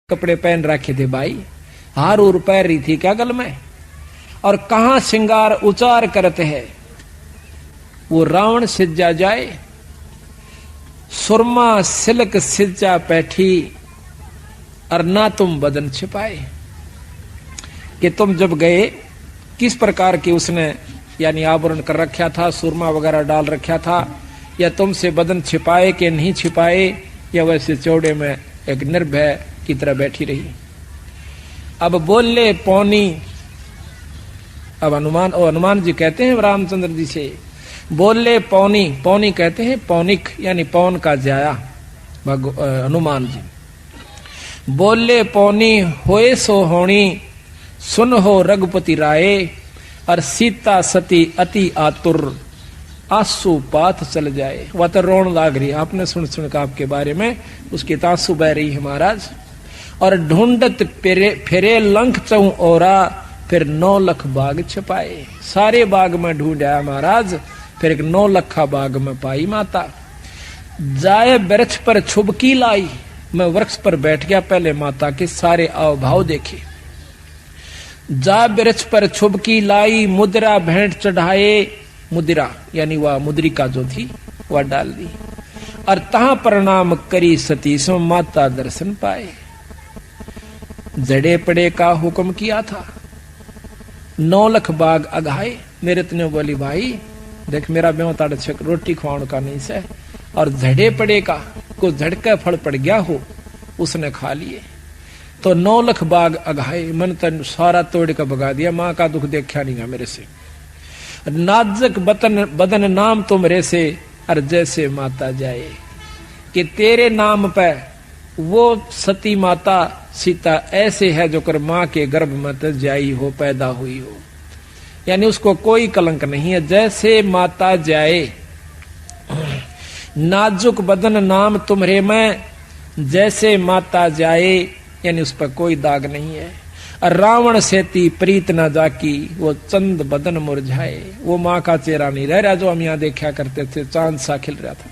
कपड़े पहन रखे थे भाई, हार उर पैर रही थी क्या गल में, और कहां श्रृंगार उचार करते हैं। वो रावण सिज्जा जाए, सुरमा सिल्क सिज्जा पैठी, और ना तुम बदन छिपाए। कि तुम जब गए किस प्रकार की उसने यानी आवरण कर रखा था, सुरमा वगैरह डाल रखा था, या तुमसे बदन छिपाए कि नहीं छिपाए, या वैसे चौड़े में एक निर्भय की तरह बैठी रही। अब बोले पौनी, अब हनुमान जी कहते हैं रामचंद्र जी से, बोले पौनी, पौनी कहते हैं पौनिक यानी पौन का जाया हनुमान जी। बोले पौनी होए सो होनी, सुन हो रघुपति राय, और सीता सती अति आतुर, आंसू पात चल जाए। वह तो रोन लाग रही, आपने सुन का आपके बारे में उसकी आंसू बह रही है महाराज। और ढूंढत फिरे लंक चऊ ओरा, फिर 9 लाख बाग छपाए। सारे बाग में ढूंढाया महाराज, फिर एक 9 लाख बाग में पाई माता। जाए वृक्ष पर छुबकी लाई, मैं वृक्ष पर बैठ गया, पहले माता के सारे आव भाव देखे। जा वृक्ष पर छुबकी लाई, मुद्रा भेंट चढ़ाए, मुद्रा यानी वह मुद्रिका जो थी वह डाल दी, और तहां प्रणाम करी सती सो माता दर्शन पाए। जड़े पड़े का हुक्म किया था, 9 लाख बाग अघाए। मेरे तने बोली भाई देख मेरा ब्यों ताड़ छक रोटी खुआने का नहीं से, और झड़े पड़े का को झड़का फल पड़ गया हो उसने खा लिए, तो 9 लाख बाग अघाए। मन तन सारा तोड़ का भगा दिया, मां का दुख देखा नहीं मेरे से। नाजक बदन नाम तुमरे से, और जैसे माता जाए। कि तेरे नाम पे वो सती माता सीता ऐसे है जो कर मां के गर्भ में तो जाई हो, पैदा हुई हो, यानी उसको कोई कलंक नहीं है। जैसे माता जाए, नाजुक बदन नाम तुम्हारे में, जैसे माता जाए, यानी उस पर कोई दाग नहीं है। और रावण सेती प्रीत न जाकी, वो चंद बदन मुरझाए। वो मां का चेहरा नहीं रह रहा जो हम यहां देखा करते थे, चांद सा खिल रहा था।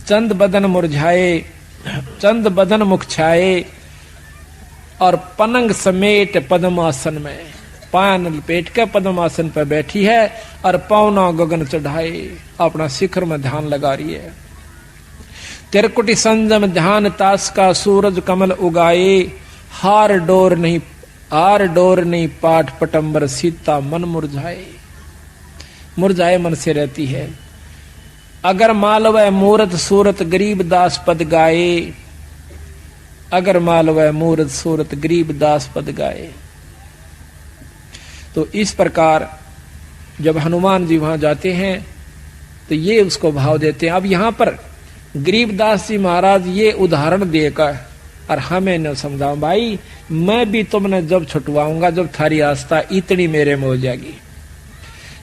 चंद बदन मुरझाए, चंद बदन मुख छाए, और पनंग समेट पद्मासन में, पान लपेट के पद्मासन पर बैठी है, और पौना गगन चढ़ाए अपना शिखर में ध्यान लगा रही है। तिरकुटी संजम ध्यान तास का, सूरज कमल उगाए, हार डोर नहीं पाठ पटंबर, सीता मन मुरझाए। मुरझाए मन से रहती है। अगर मालवय मूरत सूरत गरीब दास पद गाए, अगर मालवय मूरत सूरत गरीब दास पद गाए। तो इस प्रकार जब हनुमान जी वहां जाते हैं तो ये उसको भाव देते हैं। अब यहां पर गरीबदास जी महाराज ये उदाहरण देकर और हमें न समझाओ भाई, मैं भी तुमने जब छुटवाऊंगा जब थारी आस्था इतनी मेरे में हो जाएगी।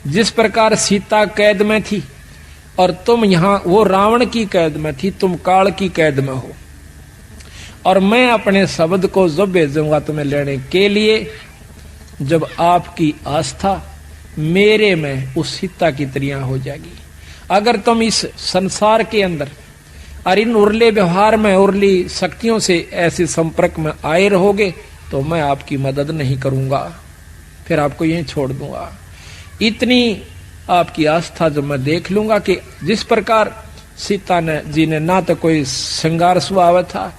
जिस प्रकार सीता कैद में थी और तुम यहां वो रावण की कैद में थी, तुम काल की कैद में हो, और मैं अपने शब्द को जब भेजूंगा तुम्हें लेने के लिए, जब आपकी आस्था मेरे में उस सीता की तरह हो जाएगी। अगर तुम इस संसार के अंदर और इन उर्ले व्यवहार में उर्ली शक्तियों से ऐसे संपर्क में आए रहोगे तो मैं आपकी मदद नहीं करूंगा, फिर आपको यहीं छोड़ दूंगा। इतनी आपकी आस्था जब मैं देख लूंगा कि जिस प्रकार सीता जी ने ना तो कोई श्रृंगार स्वभाव था,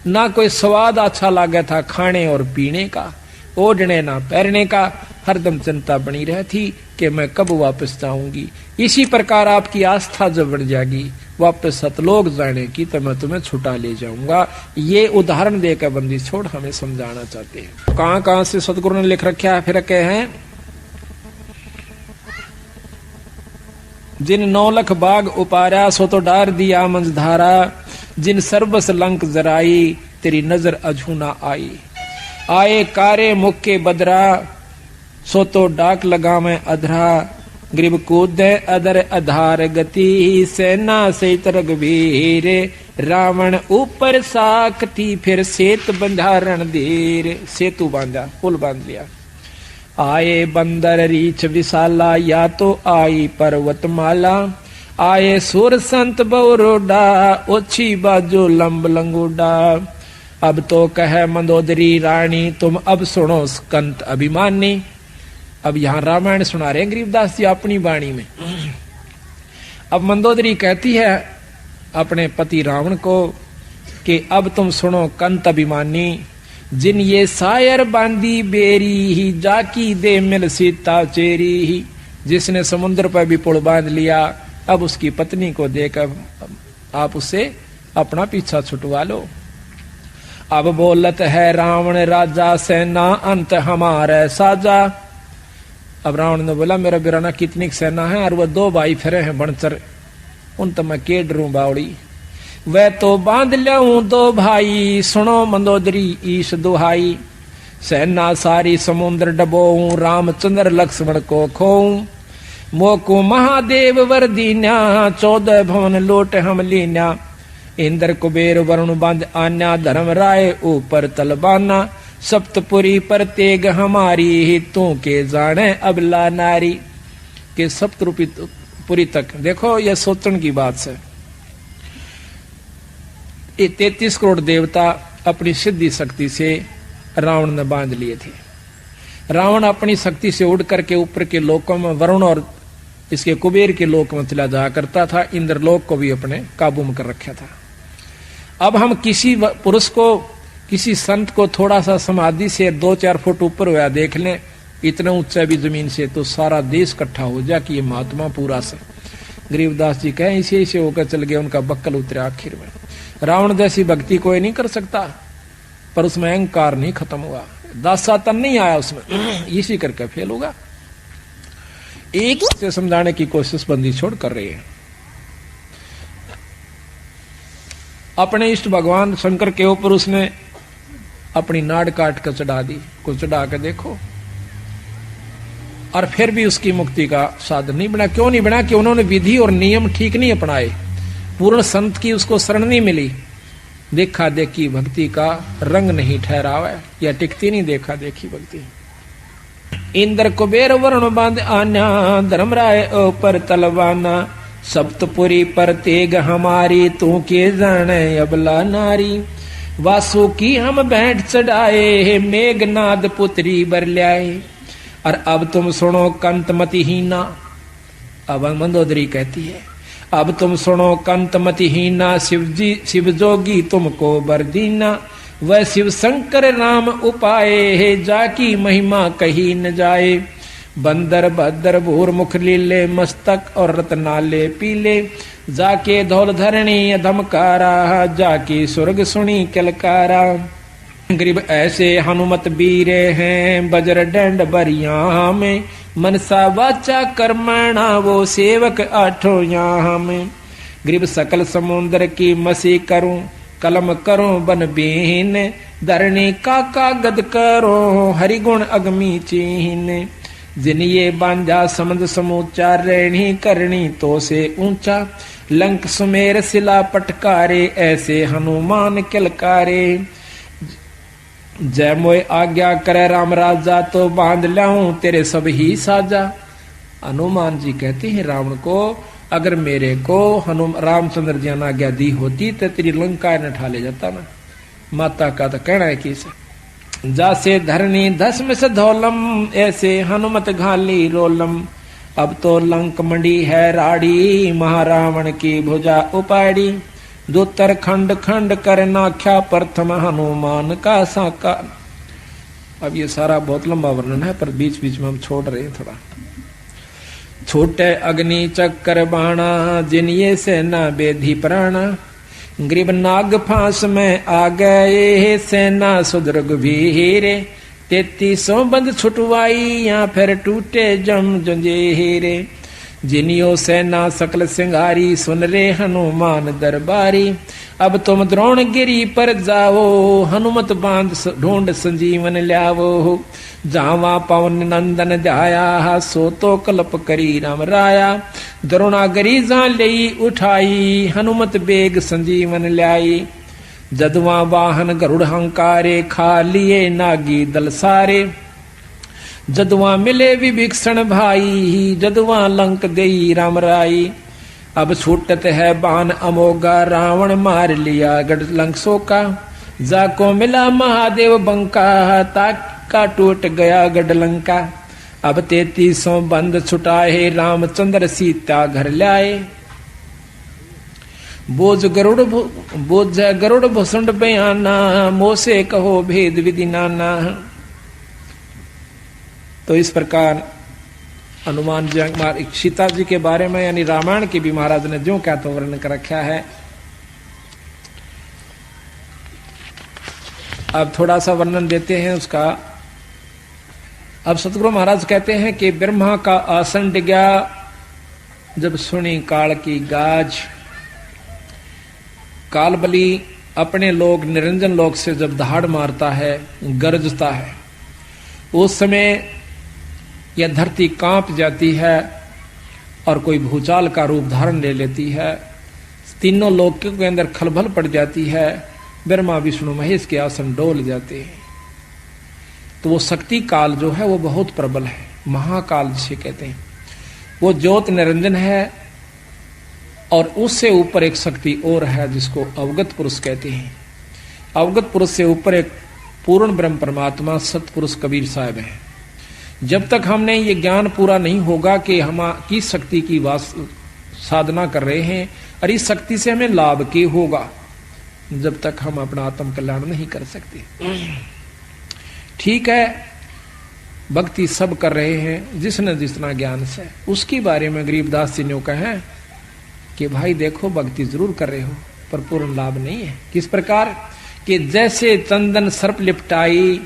ना कोई स्वाद अच्छा लगा था खाने और पीने का, ओढ़ने ना पहनने का, हरदम चिंता बनी रहती कि मैं कब वापस जाऊंगी। इसी प्रकार आपकी आस्था जब बढ़ जाएगी वापस सतलोक जाने की, तो मैं तुम्हें छुटा ले जाऊंगा। ये उदाहरण देकर बंदी छोड़ हमें समझाना चाहते हैं। कहां कहां से सतगुरु ने लिख रखा है, फिर कहे हैं जिन 9 लाख बाग उपारा, सो तो डार दिया मंझधारा, जिन सर्वस लंक जराई, तेरी नजर अझू ना आई। आए कारे मुक्के बदरा, सो तो डाक लगा मैं अधरा, ग्रीब कूद अदर आधार गति, सेना से रघुवीर, रावण ऊपर साकती, फिर सेत बंधारण धीर। सेतु बांधा, पुल बांध लिया। आए बंदर रीछ विशाला, या तो आई पर्वतमाला, आए सुर संत बौरोडा, ओछी बाजो लंब लंगोडा। अब तो कह मंदोदरी रानी तुम अब सुनो कंत अभिमानी। अब यहां रामायण सुना रहे हैं गरीबदास जी अपनी वाणी में। अब मंदोदरी कहती है अपने पति रावण को कि अब तुम सुनो कंत अभिमानी, जिन ये सायर बांधी बेरी ही जाकी दे मिल सीता चेरी ही। जिसने समुद्र पर भी पुल बांध लिया, अब उसकी पत्नी को देकर आप उसे अपना पीछा छुटवा लो। अब बोलत है रावण राजा सेना अंत हमारे साजा। अब रावण ने बोला मेरा बिराना कितनी सेना है और वह 2 भाई फिरे हैं बनचर, उन तो मैं के डरूं बावड़ी। वह तो बांध लूं 2 भाई, सुनो मंदोदरी ईश दुहाई। सेना सारी समुद्र डबोऊं, रामचंद्र लक्ष्मण को खोऊं। मोको महादेव वर दीन्या, 14 भवन लोट हम लीन्या। इंद्र कुबेर वरुण बांध आन्या, धर्म राय ऊपर तलबाना। सप्तपुरी पर तेग हमारी, तू के जाने अबला नारी। के सप्तपुरी तक देखो यह सोचन की बात है। ये 33 करोड़ देवता अपनी सिद्धि शक्ति से रावण ने बांध लिए थे। रावण अपनी शक्ति से उड़ करके ऊपर के लोकों में वरुण और इसके कुबेर के लोक में चला जाया करता था। इंद्रलोक को भी अपने काबू में कर रखा था। अब हम किसी पुरुष को, किसी संत को थोड़ा सा समाधि से 2-4 फुट ऊपर हुआ देख लें, इतना ऊंचा भी जमीन से, तो सारा देश इकट्ठा हो जाए कि ये महात्मा पूरा से। गरीबदास जी कहें इसे ऐसे होकर चल गए, उनका बक्कल उतरा आखिर में। रावण जैसी भक्ति कोई नहीं कर सकता, पर उसमें अहंकार नहीं खत्म हुआ, दासातन नहीं आया उसमें, इसी करके फेल होगा। एक से समझाने की कोशिश बंदी छोड़ कर रही है। अपने इष्ट भगवान शंकर के ऊपर उसने अपनी नाड़ काट कर चढ़ा दी, को चढ़ा कर देखो, और फिर भी उसकी मुक्ति का साधन नहीं बना। क्यों नहीं बना? कि उन्होंने विधि और नियम ठीक नहीं अपनाए, पूर्ण संत की उसको शरण नहीं मिली, देखा देखी भक्ति का रंग नहीं ठहरावा है, या टिकती नहीं देखा देखी भक्ति। इंद्र कुबेर वरुण बांध आन्या, धर्मराय ऊपर तलवाना। सप्तपुरी पर तेग हमारी, तू के जाने अबला नारी। वासु की हम भेंट चढ़ाए, मेघनाद पुत्री बर ल्याए। और अब तुम सुनो कंत मतिहीना। अब मंदोदरी कहती है अब तुम सुनो कंत मतिहीना, शिव जोगी तुमको बर दीना। वह शिव शंकर राम उपाए, जाकी महिमा कही न जाए। बंदर भद्र भूर मुख लीले, मस्तक और रत्नाले पीले। जाके धौल धरणी धमकारा, जाकी स्वर्ग सुनी किलकारा। गरीब ऐसे हनुमत बीरे हैं, बजर डंड बरिया में। मनसा वाचा कर्मणा, वो सेवक आठों यहाँ में। गरीब सकल समुद्र की मसी करूं, कलम करूं बन बीन। धरणी का कागद करो, हरिगुण अगमी चीन। जिन ये बांझा समझ समूचा, रहनी करनी तो से ऊंचा। लंक सुमेर सिला पटकारे, ऐसे हनुमान किलकारे। जय मोय आज्ञा करे राम राजा, तो बांध लाऊं तेरे सब ही साजा। हनुमान जी कहते हैं रावण को, अगर मेरे को रामचंद्र जी ने आज्ञा दी होती तो तेरी लंका न ठा ले जाता ना। माता का तो कहना है कि जासे धरनी धस्म से धौलम, ऐसे हनुमत घाली रोलम। अब तो लंक मंडी है राड़ी, महारावण की भुजा उपाड़ी। दूतर खंड खंड कर नाख्या, प्रथम हनुमान का साका। अब ये सारा बहुत लंबा वर्णन है, पर बीच बीच में हम छोड़ रहे हैं थोड़ा। छोटे अग्नि चक्कर बाणा, जिन ये सेना बेधी प्राणा। ग्रीब नाग फांस में आ गए, सेना सुदृग वीरे। 3300 बंद छुटवाई, या फिर टूटे जम जंजीरे। जिनियो सेना सकल सिंगारी, सुन रे हनुमान दरबारी। अब तुम द्रोणगिरी पर जाओ, हनुमत बांध ढूंढ संजीवन ल्यावो। जावा पवन नंदन जाया, सो तो कल्प करी राम राया। द्रोणागिरी जा लई उठाई, हनुमत बेग संजीवन ल्याई। जदवा वाहन गरुड़ हंकारे, खा लिए नागी दल सारे। जदवा मिले विभीषण भाई, जदवा लंक देई राम राई। अब छूटत है बाण अमोगा, रावण मार लिया गढ़ लंक सोका। जाको मिला महादेव बंका, ताका टूट गया गढ़लंका। अब 3300 बंद छुटाए, रामचंद्र सीता घर लाए। बोझ गरुड़ भुसुंड बयाना, मोसे कहो भेद विधि नाना। तो इस प्रकार हनुमान जी सीता जी के बारे में यानी रामायण के भी महाराज ने जो क्या तो वर्णन कर रखा है। अब थोड़ा सा वर्णन देते हैं उसका। अब सतगुरु महाराज कहते हैं कि ब्रह्मा का आसन डिगा, जब सुनी काल की गाज। कालबली अपने लोग निरंजन लोक से जब दहाड़ मारता है, गरजता है, उस समय यह धरती कांप जाती है और कोई भूचाल का रूप धारण ले लेती है। तीनों लोकों के अंदर खलबल पड़ जाती है। ब्रह्मा विष्णु महेश के आसन डोल जाते हैं। तो वो शक्ति काल जो है वो बहुत प्रबल है, महाकाल जिसे कहते हैं। वो ज्योत निरंजन है और उससे ऊपर एक शक्ति और है जिसको अवगत पुरुष कहते हैं। अवगत पुरुष से ऊपर एक पूर्ण ब्रह्म परमात्मा सतपुरुष कबीर साहब है। जब तक हमने ये ज्ञान पूरा नहीं होगा कि हम किस शक्ति की साधना कर रहे हैं और इस शक्ति से हमें लाभ के होगा, जब तक हम अपना आत्म कल्याण नहीं कर सकते। ठीक है, भक्ति सब कर रहे हैं जिसने जितना ज्ञान से, उसके बारे में गरीबदास जी ने कहा कि भाई देखो भक्ति जरूर कर रहे हो पर पूर्ण लाभ नहीं है। किस प्रकार कि जैसे चंदन सर्प लिपटाई,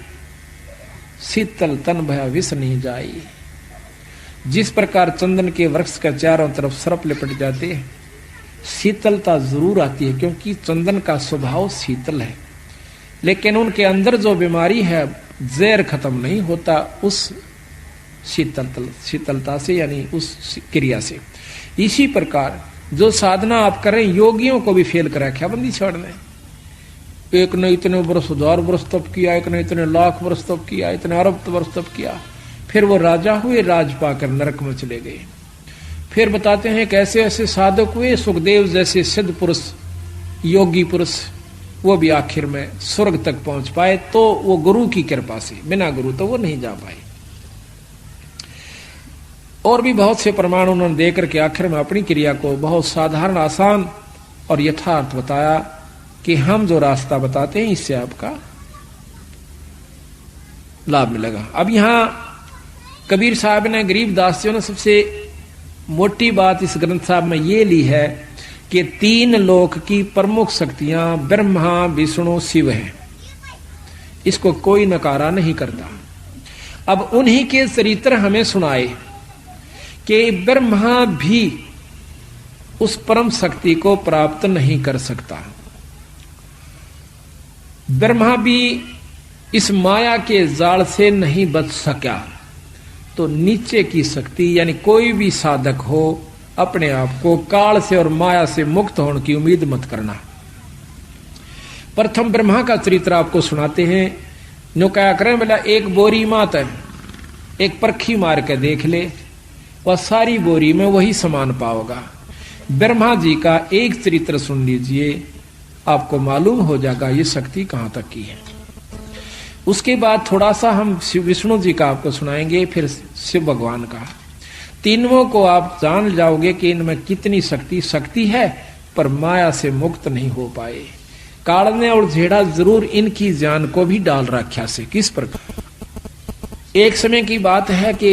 शीतल तन भया विष नहीं जाई। जिस प्रकार चंदन के वृक्ष के चारों तरफ सर्प लिपट जाते हैं, शीतलता जरूर आती है क्योंकि चंदन का स्वभाव शीतल है, लेकिन उनके अंदर जो बीमारी है जहर खत्म नहीं होता उस शीतलता से, यानी उस क्रिया से। इसी प्रकार जो साधना आप करें, योगियों को भी फेल करा क्या बंदी छोड़ने। एक ने इतने वर्ष 1000 वर्ष तप किया, एक ने इतने लाख वर्ष तप किया, इतने अरब वर्ष तप किया, फिर वो राजा हुए, राज पाकर नरक में चले गए। फिर बताते हैं कैसे ऐसे साधक हुए, सुखदेव जैसे सिद्ध पुरुष, योगी पुरुष, वो भी आखिर में स्वर्ग तक पहुंच पाए। तो वो गुरु की कृपा से, बिना गुरु तो वो नहीं जा पाए। और भी बहुत से प्रमाण उन्होंने देकर के आखिर में अपनी क्रिया को बहुत साधारण, आसान और यथार्थ बताया कि हम जो रास्ता बताते हैं इससे आपका लाभ मिलेगा। अब यहां कबीर साहब ने, गरीबदास जी ने सबसे मोटी बात इस ग्रंथ साहब में ये ली है कि 3 लोक की प्रमुख शक्तियां ब्रह्मा विष्णु शिव हैं। इसको कोई नकारा नहीं करता। अब उन्हीं के चरित्र हमें सुनाए कि ब्रह्मा भी उस परम शक्ति को प्राप्त नहीं कर सकता। ब्रह्मा भी इस माया के जाल से नहीं बच सका। तो नीचे की शक्ति यानी कोई भी साधक हो, अपने आप को काल से और माया से मुक्त होने की उम्मीद मत करना। प्रथम ब्रह्मा का चरित्र आपको सुनाते हैं। नो क्या करें बोला, एक बोरी मात है, एक परखी मार के देख ले, वह सारी बोरी में वही समान पाओगा। ब्रह्मा जी का एक चरित्र सुन लीजिए, आपको मालूम हो जाएगा ये शक्ति कहां तक की है। उसके बाद थोड़ा सा हम विष्णु जी का आपको सुनाएंगे, फिर शिव भगवान का। तीनों को आप जान जाओगे कि इनमें कितनी शक्ति है, पर माया से मुक्त नहीं हो पाए। काल ने और झेड़ा जरूर इनकी जान को भी डाल रखा से। किस प्रकार? एक समय की बात है कि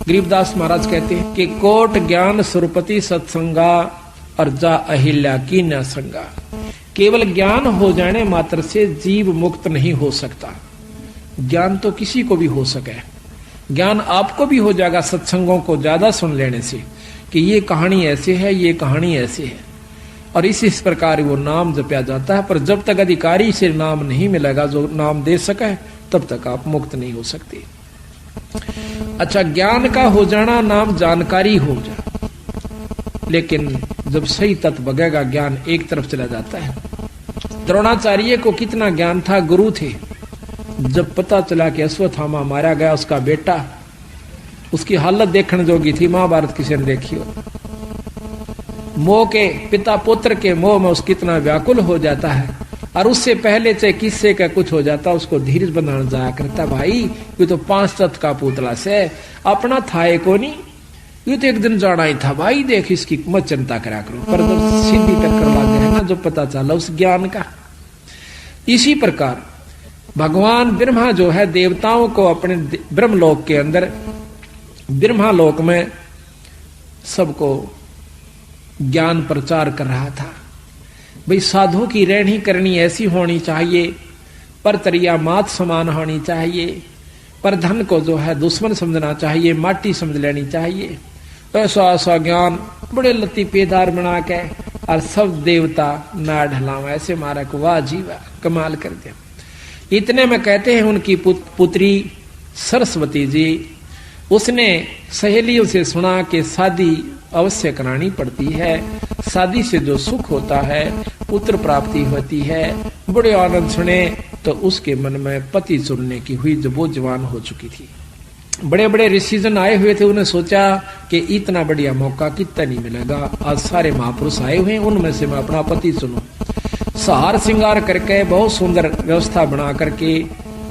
गरीबदास महाराज कहते हैं कि कोट ज्ञान सुरपति सत्संगा और जा अहिल्या की न संगा। केवल ज्ञान हो जाने मात्र से जीव मुक्त नहीं हो सकता। ज्ञान तो किसी को भी हो सके, ज्ञान आपको भी हो जाएगा सत्संगों को ज्यादा सुन लेने से कि ये कहानी ऐसे है, ये कहानी ऐसे है, और इस प्रकार वो नाम जपया जाता है। पर जब तक अधिकारी से नाम नहीं मिलेगा जो नाम दे सके, तब तक आप मुक्त नहीं हो सकते। अच्छा, ज्ञान का हो जाना नाम जानकारी हो जा, लेकिन जब सही तत्व बगेगा ज्ञान एक तरफ चला जाता है। द्रोणाचार्य को कितना ज्ञान था, गुरु थे। जब पता चला कि अश्वत्थामा मारा गया, उसका बेटा, उसकी हालत देखने जोगी थी, महाभारत किसी ने देखी हो। मोह के, पिता पुत्र के मोह में उस कितना व्याकुल हो जाता है, और उससे पहले चाहे किस्से का कुछ हो जाता उसको धीरज बनाना जाया करता। भाई ये तो 5 तत्व का पुतला से अपना था को नहीं, ये तो एक दिन जाना ही था भाई, देख इसकी मत चिंता करा करो। पर जब सीधी टक्कर लग गया है ना, जो पता चला उस ज्ञान का। इसी प्रकार भगवान ब्रह्मा जो है देवताओं को अपने ब्रह्मलोक के अंदर, ब्रह्मालोक में सबको ज्ञान प्रचार कर रहा था। भाई साधु की रहनी करनी ऐसी होनी चाहिए, पर तरिया मात समान होनी चाहिए, पर धन को जो है दुश्मन समझना चाहिए, माटी समझ लेनी चाहिए। ऐसा ऐसा ज्ञान बड़े लतीफेदार बना के और सब देवता ना ढलावा, ऐसे मारा को वाह जी वाह कमाल कर दिया। इतने में कहते हैं उनकी पुत्री सरस्वती जी, उसने सहेलियों से सुना कि शादी अवश्य करानी पड़ती है, शादी से जो सुख होता है, पुत्र प्राप्ति होती है। बड़े आनंद सुने तो उसके मन में पति चुनने की हुई, जब वो जवान हो चुकी थी। बड़े बड़े ऋषिजन आए हुए थे, उन्हें सोचा कि इतना बढ़िया मौका कितना नहीं मिलेगा, आज सारे महापुरुष आए हुए हैं, उनमें से मैं अपना पति चुनूं। सहार श्रृंगार करके बहुत सुंदर व्यवस्था बना करके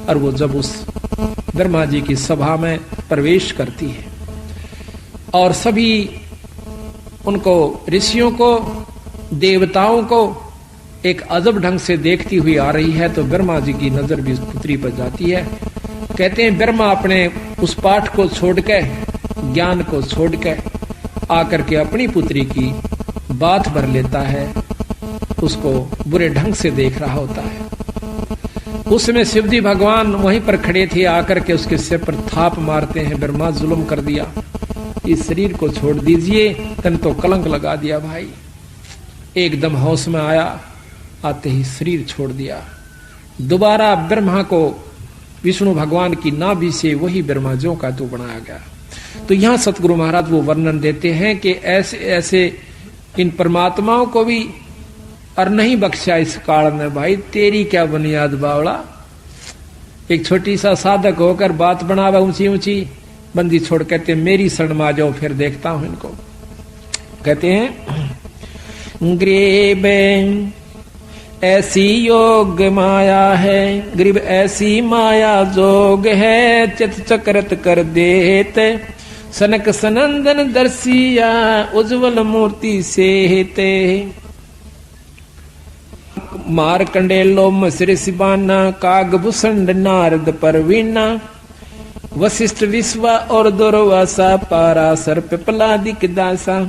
और वो जब उस ब्रह्मा जी की सभा में प्रवेश करती है और सभी उनको ऋषियों को देवताओं को एक अजब ढंग से देखती हुई आ रही है, तो ब्रह्मा जी की नजर भी पुत्री पर जाती है। कहते हैं ब्रह्मा अपने उस पाठ को छोड़ के, ज्ञान को छोड़ के आकर के अपनी पुत्री की बात भर लेता है, उसको बुरे ढंग से देख रहा होता है। उसमें शिवजी भगवान वहीं पर खड़े थे, आकर के उसके सिर पर थाप मारते हैं, ब्रह्मा जुल्म कर दिया, इस शरीर को छोड़ दीजिए, तन तो कलंक लगा दिया भाई। एकदम होश में आया, आते ही शरीर छोड़ दिया। दोबारा ब्रह्मा को विष्णु भगवान की नाभि से वही ब्रह्मा जो का तो बनाया गया। तो यहाँ सतगुरु महाराज वो वर्णन देते हैं कि ऐसे ऐसे इन परमात्माओं को भी और नहीं बख्शा इस काल में। भाई तेरी क्या बुनियाद बावड़ा, एक छोटी सा साधक होकर बात बनावा ऊंची ऊंची, बंदी छोड़ कहते मेरी शरण में आ जाओ, फिर देखता हूं इनको। कहते हैं ग्रीब ऐसी योग माया है, ग्रीब ऐसी माया जोग है, चित चक्रत कर देत सनक सनंदन दर्शिया उज्जवल मूर्ति से हेते। मारकंडेलो मसरे सिबाना काग भूषण नारद परवीना, वशिष्ठ विश्वा और दुर्वासा पारा सर्प पिपलादिक दासा।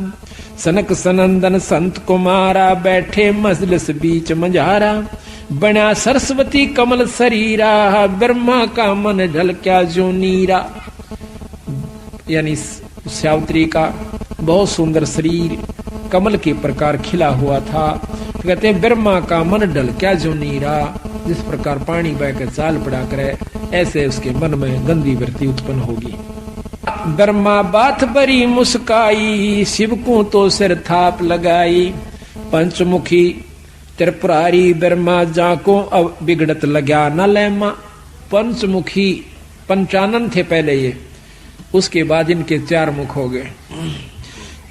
सनक सनंदन संत कुमारा बैठे मजलिस बीच मझारा, बना सरस्वती कमल शरीरा, ब्रह्मा का मन ढल क्या जो नीरा। यानी सावित्री का बहुत सुंदर शरीर कमल के प्रकार खिला हुआ था। कहते हैं ब्रह्मा का मन डल क्या जो नीरा, जिस प्रकार पानी बहकर चाल पड़ा करे, ऐसे उसके मन में गंदी वृत्ति उत्पन्न होगी। ब्रह्मा बात बरी मुस्काई, शिव को तो सिर थाप लगाई। पंचमुखी त्रिपुरारी ब्रह्मा जाको अब बिगड़त लगा न लेमा। पंचमुखी पंचानन थे पहले ये, उसके बाद इनके 4 मुख हो गए।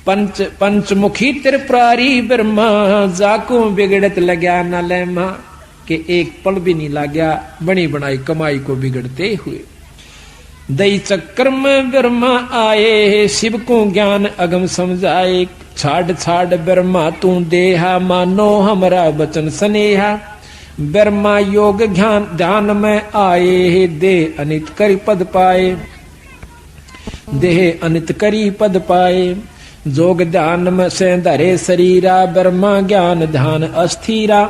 पंचमुखी त्रिपुरारी ब्रह्मा जाको बिगड़त लगा न लेमा, के एक पल भी नहीं लाग्या बनी बनाई कमाई को बिगड़ते हुए। दई चक्कर में ब्रह्मा आए, शिव को ज्ञान अगम समझाए। छाड़ छाड़ ब्रह्मा तू देहा, मानो हमरा बचन स्नेहा। ब्रह्मा योग ध्यान में आए, दे अनित करी पद पाए, देह अनित करी पद पाए। जोग ध्यान में से धरे शरीरा, ब्रह्मा ज्ञान ध्यान अस्थिरा।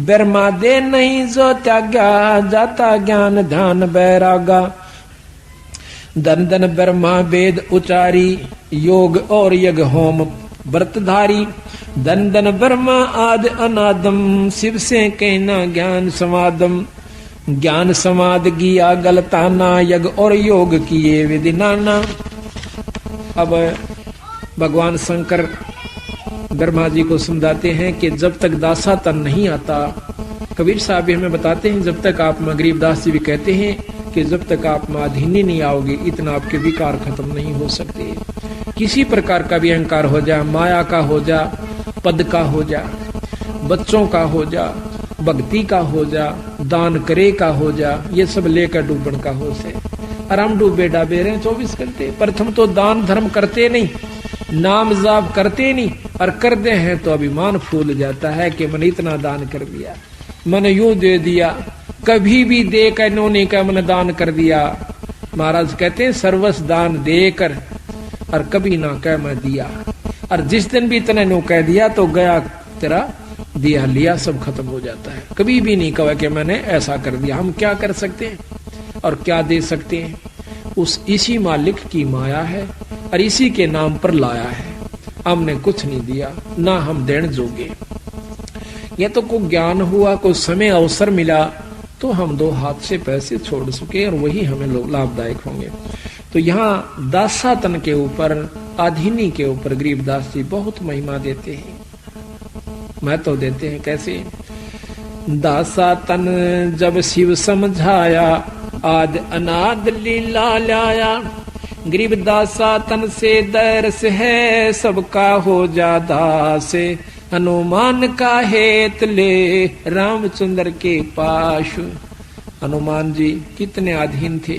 ब्रह्मा दे नहीं जो त्यागा, जाता ज्ञान ध्यान बैरागा। धन धन ब्रह्मा वेद उचारी, योग और यज्ञ होम व्रतधारी। धन धन ब्रह्मा आद अनादम, शिव से कहना ज्ञान समादम। ज्ञान समाद किया गलताना, यज्ञ और योग किए विधि नाना। अब भगवान शंकर ब्रह्मा जी को समझाते हैं कि जब तक दासा तन नहीं आता, कबीर साहब भी हमें बताते हैं जब तक आप में, गरीबदास जी भी कहते हैं कि जब तक आप में अधीनी नहीं आओगे, इतना आपके विकार खत्म नहीं हो सकते। किसी प्रकार का भी अहंकार हो जा, माया का हो जा, पद का हो जा, बच्चों का हो जा, भक्ति का हो जा, दान करे का हो जा, ये सब लेकर डूबन का हो से। और हम डूबे डाबे रहे 24 घंटे। प्रथम तो दान धर्म करते नहीं, नाम जाप करते नहीं, और कर दे हैं तो अभिमान फूल जाता है कि मैंने इतना दान कर दिया, मैंने यूं दे दिया, कभी भी दे कर इन्होंने का मैंने दान कर दिया। महाराज कहते हैं सर्वस्व दान देकर और कभी ना कह मैं दिया। और जिस दिन भी तने नो कह दिया तो गया तेरा दिया लिया सब खत्म हो जाता है। कभी भी नहीं कहा कि मैंने ऐसा कर दिया। हम क्या कर सकते हैं और क्या दे सकते हैं? उस इसी मालिक की माया है और इसी के नाम पर लाया है। हमने कुछ नहीं दिया, ना हम देने जोगे। ये तो कोई ज्ञान हुआ, कोई समय अवसर मिला तो हम दो हाथ से पैसे छोड़ सके और वही हमें लाभदायक होंगे। तो यहाँ दासातन के ऊपर, आधीनी के ऊपर गरीबदास जी बहुत महिमा देते हैं, महत्व देते हैं। कैसे? दासातन जब शिव समझाया, आद अनाद लीला लाया। गरीबदासा तन से दरस है, सबका हो जा दास। हनुमान का हेत ले, रामचंद्र के पास। हनुमान जी कितने अधीन थे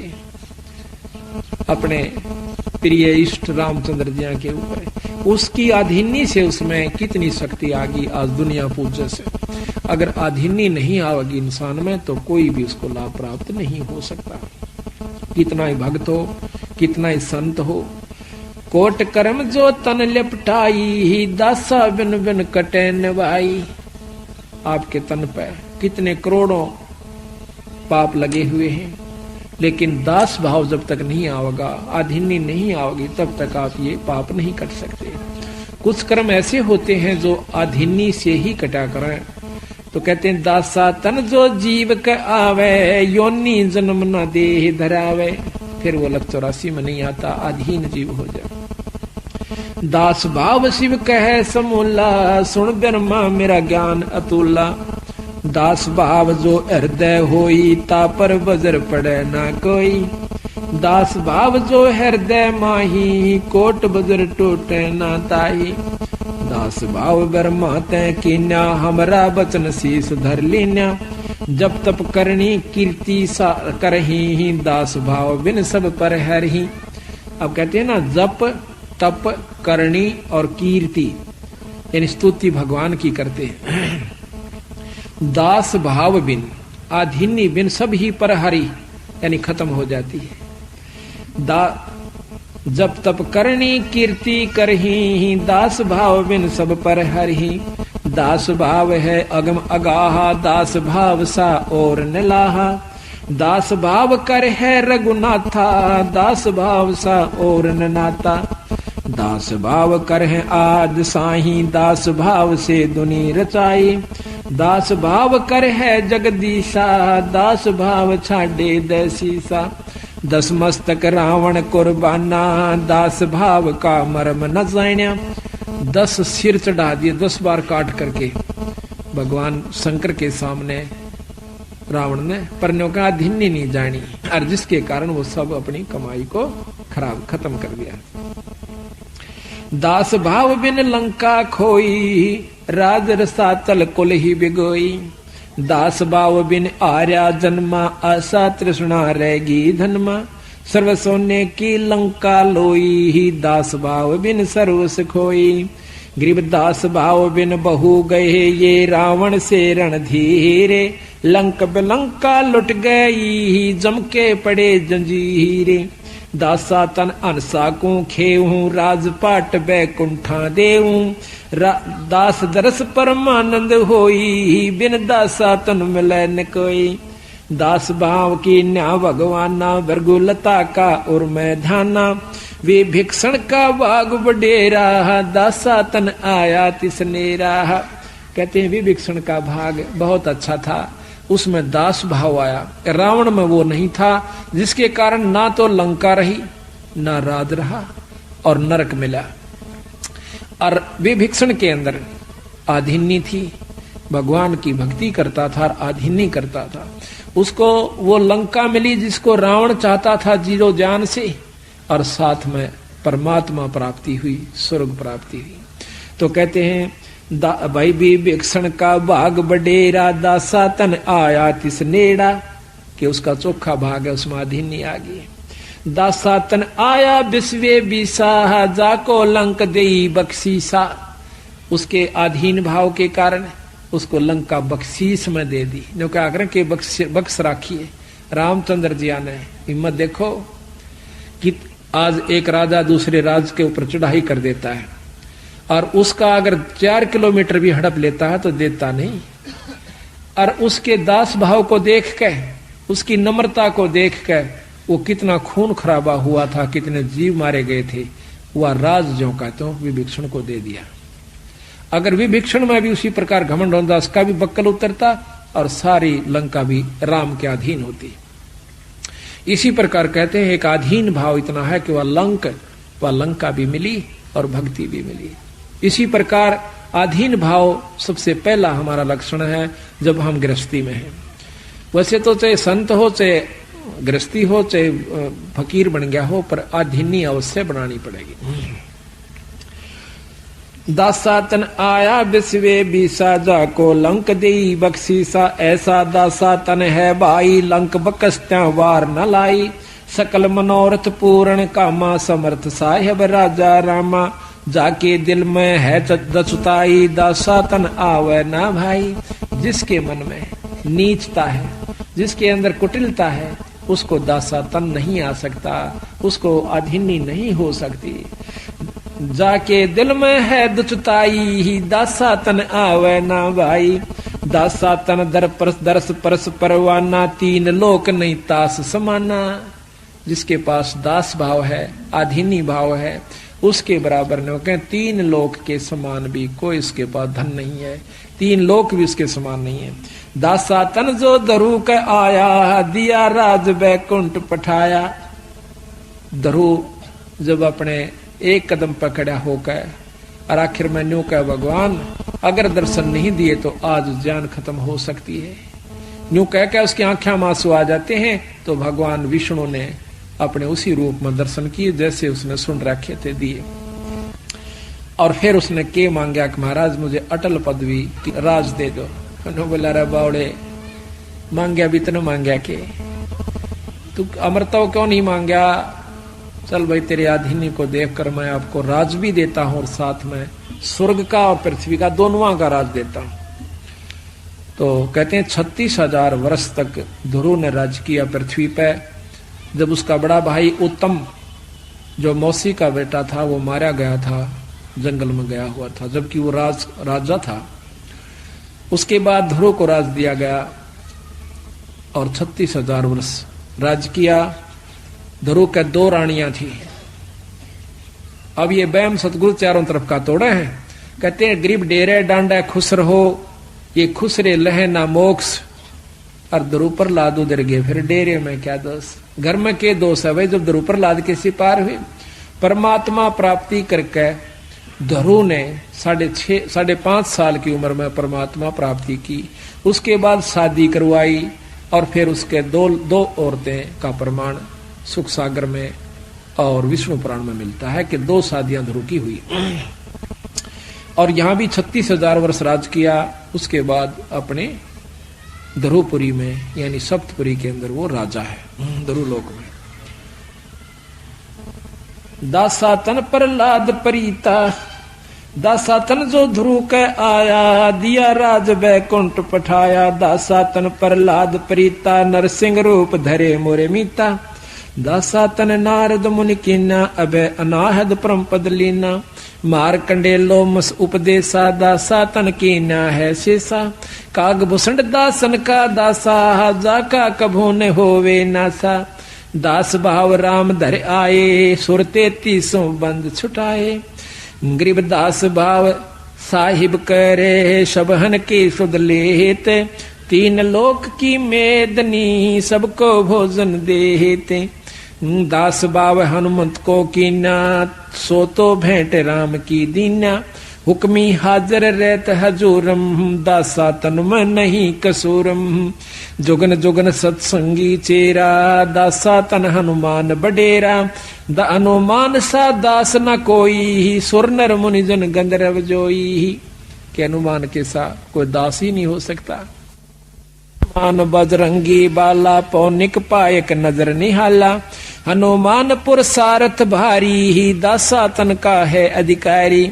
अपने प्रिय इष्ट रामचंद्र जी के ऊपर। उसकी अधीनी से उसमें कितनी शक्ति आ गई आज दुनिया पूज्य से। अगर अधीनी नहीं आवेगी इंसान में तो कोई भी उसको लाभ प्राप्त नहीं हो सकता। कितना ही भक्त हो, कितना ही संत हो, कोट कर्म जो तन लिपटाई, दासा बिन बिन कटे निभाई। आपके तन पे कितने करोड़ों पाप लगे हुए हैं, लेकिन दास भाव जब तक नहीं आवेगा, अधीनी नहीं आवेगी, तब तक आप ये पाप नहीं कर सकते। कुछ कर्म ऐसे होते हैं जो अधीनी से ही कटा करें। तो कहते हैं दासा तन जो जीव के आवे, योनि जन्म न देह धरावे। फिर वो 84 में नहीं आता, अधीन जीव हो जाए। दास भाव शिव कहे समूला, सुन ब्रह्मा मेरा ज्ञान अतुला। दास भाव जो हृदय होई, ता पर बजर पड़े ना कोई। दास भाव जो हृदय माही, कोट बजर टूटे ना ताही। दास भाव ब्रह्मा तय कीन्या, हमरा बचन शीस धर लीन्या। जब तप करनी कीर्ति सा करही, दास भाव बिन सब पर हरही। अब कहते हैं ना, जप तप करनी और कीर्ति यानी स्तुति भगवान की करते हैं। दास भाव बिन, आधीनी बिन सब ही पर हरी यानी खत्म हो जाती है। जब तप करनी कीर्ति करही, दास भाव बिन सब पर हरही। दास भाव है अगम अगाहा, दास भाव सा और नलाहा। दास भाव कर है रघुनाथा, दास भाव सा और नाता। दास भाव कर है आद साही, दास भाव से दुनी रचाई। दास भाव कर है जगदीशा, दास भाव छाड़े दैसीसा। 10 मस्तक रावण कुर्बाना, दास भाव का मर्म न जान्या। 10 सिर चढ़ा दिए 10 बार काट करके भगवान शंकर के सामने रावण ने, पर का अधीन ही नहीं जानी, और जिसके कारण वो सब अपनी कमाई को खत्म कर दिया। दास भाव बिन लंका खोई, राज रसातल कुल ही बिगोई। दास भाव बिन आर्या जन्मा, आशा तृष्णा रहेगी धनमा। सर्व सोने की लंका लोई, दास भाव बिन सर्वस खोई। गरीब दास भाव बिन बहु गए, ये रावण से रणधीरे। लंक बिलंका लुट गई, जम के पड़े जंजीरे। दासा तन अनसा को खेऊ, राजपाट बैकुंठा देऊ। दास दरस परमानंद होई, बिन दासा तन मिले न कोई। दास भाव की न्या भगवाना, भृगुलता का उर में ध्याना। वे भिक्षण का बाग बडेरा, दासा तन आया तिसनेरा। कहते हैं विभीषण का भाग बहुत अच्छा था, उसमें दास भाव आया। रावण में वो नहीं था, जिसके कारण ना तो लंका रही, ना राज रहा और नरक मिला। और विभीषण के अंदर आधीनी थी, भगवान की भक्ति करता था और आधीनी करता था। उसको वो लंका मिली जिसको रावण चाहता था जीरो जान से, और साथ में परमात्मा प्राप्ति हुई, स्वर्ग प्राप्ति हुई। तो कहते हैं भाई विभीषण का भाग बडेरा, दासा तन आया तिस नेड़ा, कि उसका चोखा भाग है उसमें अधीनी आ गई। दासा तन आया विश्वे बीसा, जाको लंक देई बख्शीसा, उसके अधीन भाव के कारण उसको लंका बख्शीश में दे दी। जो क्या करें कि बख्श राखिए रामचंद्र जी ने हिम्मत देखो कि आज एक राजा दूसरे राज के ऊपर चढ़ाई कर देता है और उसका अगर 4 किलोमीटर भी हड़प लेता है तो देता नहीं, और उसके दास भाव को देख के, उसकी नम्रता को देख के वो कितना खून खराबा हुआ था, कितने जीव मारे गए थे, वह राज जो का तो विभीषण को दे दिया। अगर विभीषण में भी उसी प्रकार घमंड होता, उसका भी बक्कल उतरता और सारी लंका भी राम के अधीन होती। इसी प्रकार कहते हैं एक अधीन भाव इतना है कि वह लंका भी मिली और भक्ति भी मिली। इसी प्रकार अधीन भाव सबसे पहला हमारा लक्षण है जब हम गृहस्थी में हैं। वैसे तो चाहे संत हो, चाहे गृहस्थी हो, चाहे फकीर बन गया हो, पर अधीनी अवश्य बनानी पड़ेगी। दासा तन आया विश्वे बीसा, जाको लंक देई बख्शीसा, ऐसा दासा तन है भाई, लंक बकस्त्या वार न लाई, सकल मनोरथ पूर्ण कामा, समर्थ साहेब राजा रामा, जाके दिल में है दचुताई, दासा तन आवे ना भाई। जिसके मन में नीचता है, जिसके अंदर कुटिलता है, उसको दासा तन नहीं आ सकता, उसको अधीनी नहीं हो सकती। जाके दिल में है दुचताई, दासा तन आवे ना भाई, दासा तन दरस परस परवाना, 3 लोक नहीं तास समाना। जिसके पास दास भाव है, अधीनी भाव है, उसके बराबर न कहें 3 लोक के समान भी कोई उसके पास धन नहीं है, 3 लोक भी उसके समान नहीं है। दासा तन जो धरु के आया, दिया राज बैकुंठ पठाया। धरु जब अपने एक कदम पकड़ा होकर और आखिर में न्यू कह भगवान अगर दर्शन नहीं दिए तो आज जान खत्म हो सकती है, न्यू कह के उसकी आंखें में आंसू आ जाते हैं, तो भगवान विष्णु ने अपने उसी रूप में दर्शन किए जैसे उसने सुन रखे थे, दिए। और फिर उसने के मांगा कि महाराज मुझे अटल पदवी राज दे दो। बोला रे बावड़े, मांगया भी तो मांगया के तू अमरता क्यों नहीं मांगया? चल भाई तेरे अधीनी को देखकर मैं आपको राज भी देता हूं और साथ में स्वर्ग का और पृथ्वी का दोनों का राज देता हूं। तो कहते हैं 36,000 वर्ष तक ध्रुव ने राज किया पृथ्वी पे। जब उसका बड़ा भाई उत्तम जो मौसी का बेटा था वो मारा गया था, जंगल में गया हुआ था, जबकि वो राजा था। उसके बाद ध्रुव को राज दिया गया और 36,000 वर्ष राज किया। ध्रुव के 2 रानियां थी। अब ये बैम सतगुरु चारों तरफ का तोड़े हैं। कहते हैं गरीब डेरे डांडा खुश रहो, ये खुश रे लहे ना मोक्ष। और ध्रुव पर लाद उधर गए, फिर डेरे में क्या दोष, घर में के दोष है भाई। जब ध्रुव पर लाद के सिपार हुए, परमात्मा प्राप्ति करके ध्रुव ने 5.5 साल की उम्र में परमात्मा प्राप्ति की। उसके बाद शादी करवाई और फिर उसके दो औरतें का प्रमाण सुख सागर में और विष्णु पुराण में मिलता है कि 2 शादियां ध्रुव की हुई। और यहां भी 36,000 वर्ष राज किया। उसके बाद अपने ध्रुवपुरी में यानी सप्तपुरी के अंदर वो राजा है ध्रुवलोक में। दासातन प्रहलाद परीता, दासातन जो ध्रुव के आया, दिया राज बैकुंठ पठाया। दासातन प्रहलाद परीता, नरसिंह रूप धरे मोरे मीता। दासातन नारद मुनि कीना, अभय अनाहद परम पद लीना। मार कंडेलो मस उपदेशा, दासातन कीना है शेषा। काग भूषण दासन का दासा, जाका कभू न होवे नासा। दास भाव राम धर आए, सुर 33 बंद छुटाए। गरीब दास भाव साहिब करे, सबहन के सुध लेते। 3 लोक की मेदनी, सबको भोजन देते। दास भाव हनुमंत को कीना, सो तो भेंट राम की दीना। हुक्मी हाजर रहत हजूरम, दासा तन में नहीं कसूरम। जुगन जुगन सत्संगी चेरा, दासा तन हनुमान बडेरा। द हनुमान सा दास न कोई, सुर नर मुनि जन गंधर्व जोई। कि हनुमान के सा कोई दास ही नहीं हो सकता। मान बजरंगी बाला पौनिक पायक नजर निहाला, हनुमान पुरसारथ भारी ही दासा तन का है अधिकारी।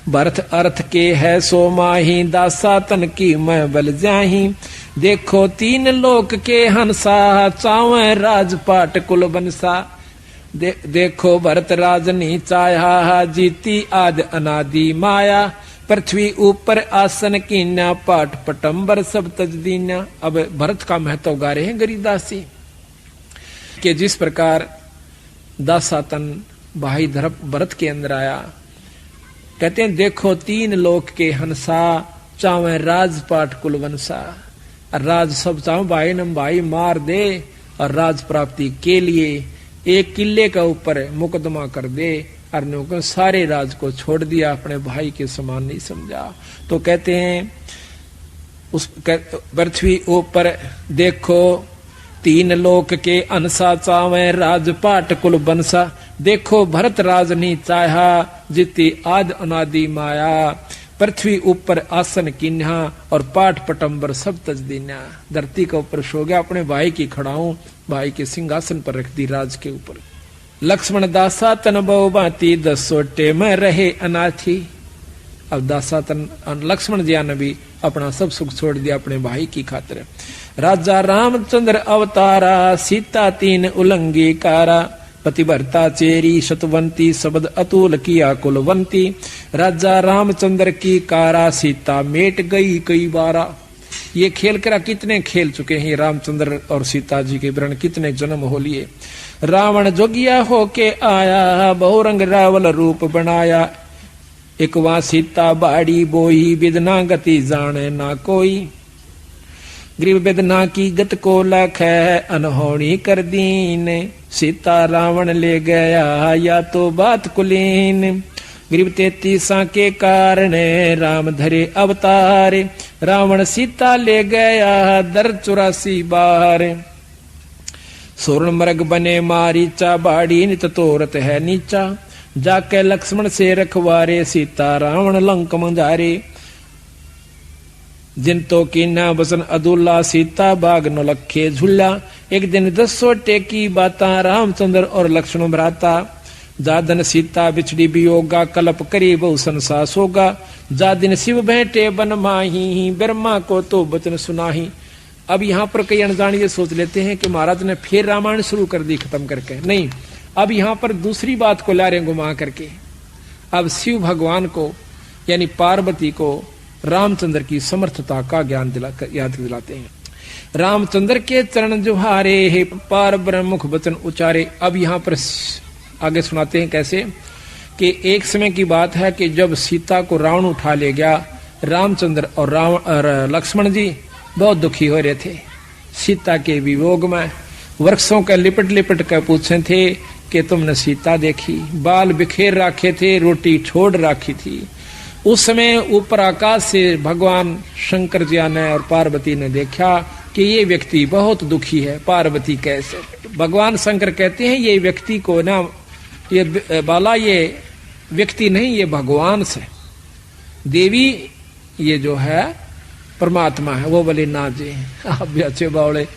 भरत अर्थ के है सो माही, दासा तन की मैं बल जाही। देखो तीन लोक के हंसा, चावे राजपाट कुल बनसा। देखो भरत राजनी चाया, जीती आद अनादि माया। पृथ्वी ऊपर आसन कीन्या, पाठ पटंबर सब तज दीन्या। अब भरत का महत्व गा रहे हैं गरीदास जी कि जिस प्रकार दासातन भाई भरत के अंदर आया, कहते हैं देखो तीन लोक के हंसा, चावे राजपाट कुल वंशा। राज सब चाहो भाई नम भाई मार दे, और राज प्राप्ति के लिए एक किले का ऊपर मुकदमा कर दे। अर्जुन को सारे राज को छोड़ दिया, अपने भाई के समान नहीं समझा। तो कहते हैं उस पृथ्वी ऊपर देखो तीन लोक के अनसा, चावे राजपाट कुल बनसा। देखो भरत राजनी चाहा, जिति आद अनादि माया। पृथ्वी ऊपर आसन किन्हा, और पाठ पटंबर सब तज दीन्या। धरती के ऊपर सो गया, अपने भाई की खड़ाऊं, भाई के सिंहासन पर रख दी राज के ऊपर। लक्ष्मण दासा तन बहु बाती, 10 सोटे में रहे अनाथी। अब दासा तन लक्ष्मण जी ने भी अपना सब सुख छोड़ दिया अपने भाई की खातिर। राजा रामचंद्र अवतारा, सीता तीन उलंगी कारा। पतिव्रता चेरी शतवंती, शब्द अतुल किया कुलवंती। राजा रामचंद्र की कारा, सीता मेट गई कई बारा। ये खेल करा कितने खेल चुके हैं रामचंद्र और सीता जी के वर्ण, कितने जन्म हो लिए। रावण जोगिया होके आया, बहुरंग रावल रूप बनाया। एक वहां सीता बाड़ी बोई, विदना गति जाने ना कोई। ग्रीव वेदना की गत को लख है, अनहोनी कर दीन। सीता रावण ले गया, या तो बात कुलीन। ग्रीव 33 के कारण, राम धरे अवतार। रावण सीता ले गया, दर 84 बार। सोरण मृग बने मारीचा, बाड़ी नित तोरत है नीचा। जाके लक्ष्मण से रखवारे, सीता रावण लंक मंजारे। जिन तो की ना बसन अदुल्ला, सीता बाग न लखे झुल्ला। एक दिन 10 सोटे की बाता, रामचंद्र और लक्ष्मण भ्राता। जादन सीता बिछड़ी वियोगा, कलप करी बहु संसास होगा। जा दिन शिव बैठे बन माही, ब्रह्मा को तो वचन सुनाही। अब यहाँ पर कई अनजान ये सोच लेते हैं कि महाराज ने फिर रामायण शुरू कर दी खत्म करके। नहीं, अब यहाँ पर दूसरी बात को ला रहे घुमा करके। अब शिव भगवान को यानी पार्वती को रामचंद्र की समर्थता का ज्ञान याद दिलाते हैं। रामचंद्र के चरण जुहारे, हे पार ब्रह्म मुख वचन उचारे। अब यहाँ पर आगे सुनाते हैं कैसे कि एक समय की बात है कि जब सीता को रावण उठा ले गया, रामचंद्र और लक्ष्मण जी बहुत दुखी हो रहे थे सीता के वियोग में। वृक्षों का लिपट लिपट कर पूछे थे कि तुमने सीता देखी? बाल बिखेर रखे थे, रोटी छोड़ रखी थी। उस समय ऊपर आकाश से भगवान शंकर जी ने और पार्वती ने देखा कि ये व्यक्ति बहुत दुखी है। पार्वती कैसे? भगवान शंकर कहते हैं ये व्यक्ति को ना, ये बाला ये व्यक्ति नहीं, ये भगवान से। देवी ये जो है परमात्मा है। वो बोले ना जी आप भी अच्छे बावड़े,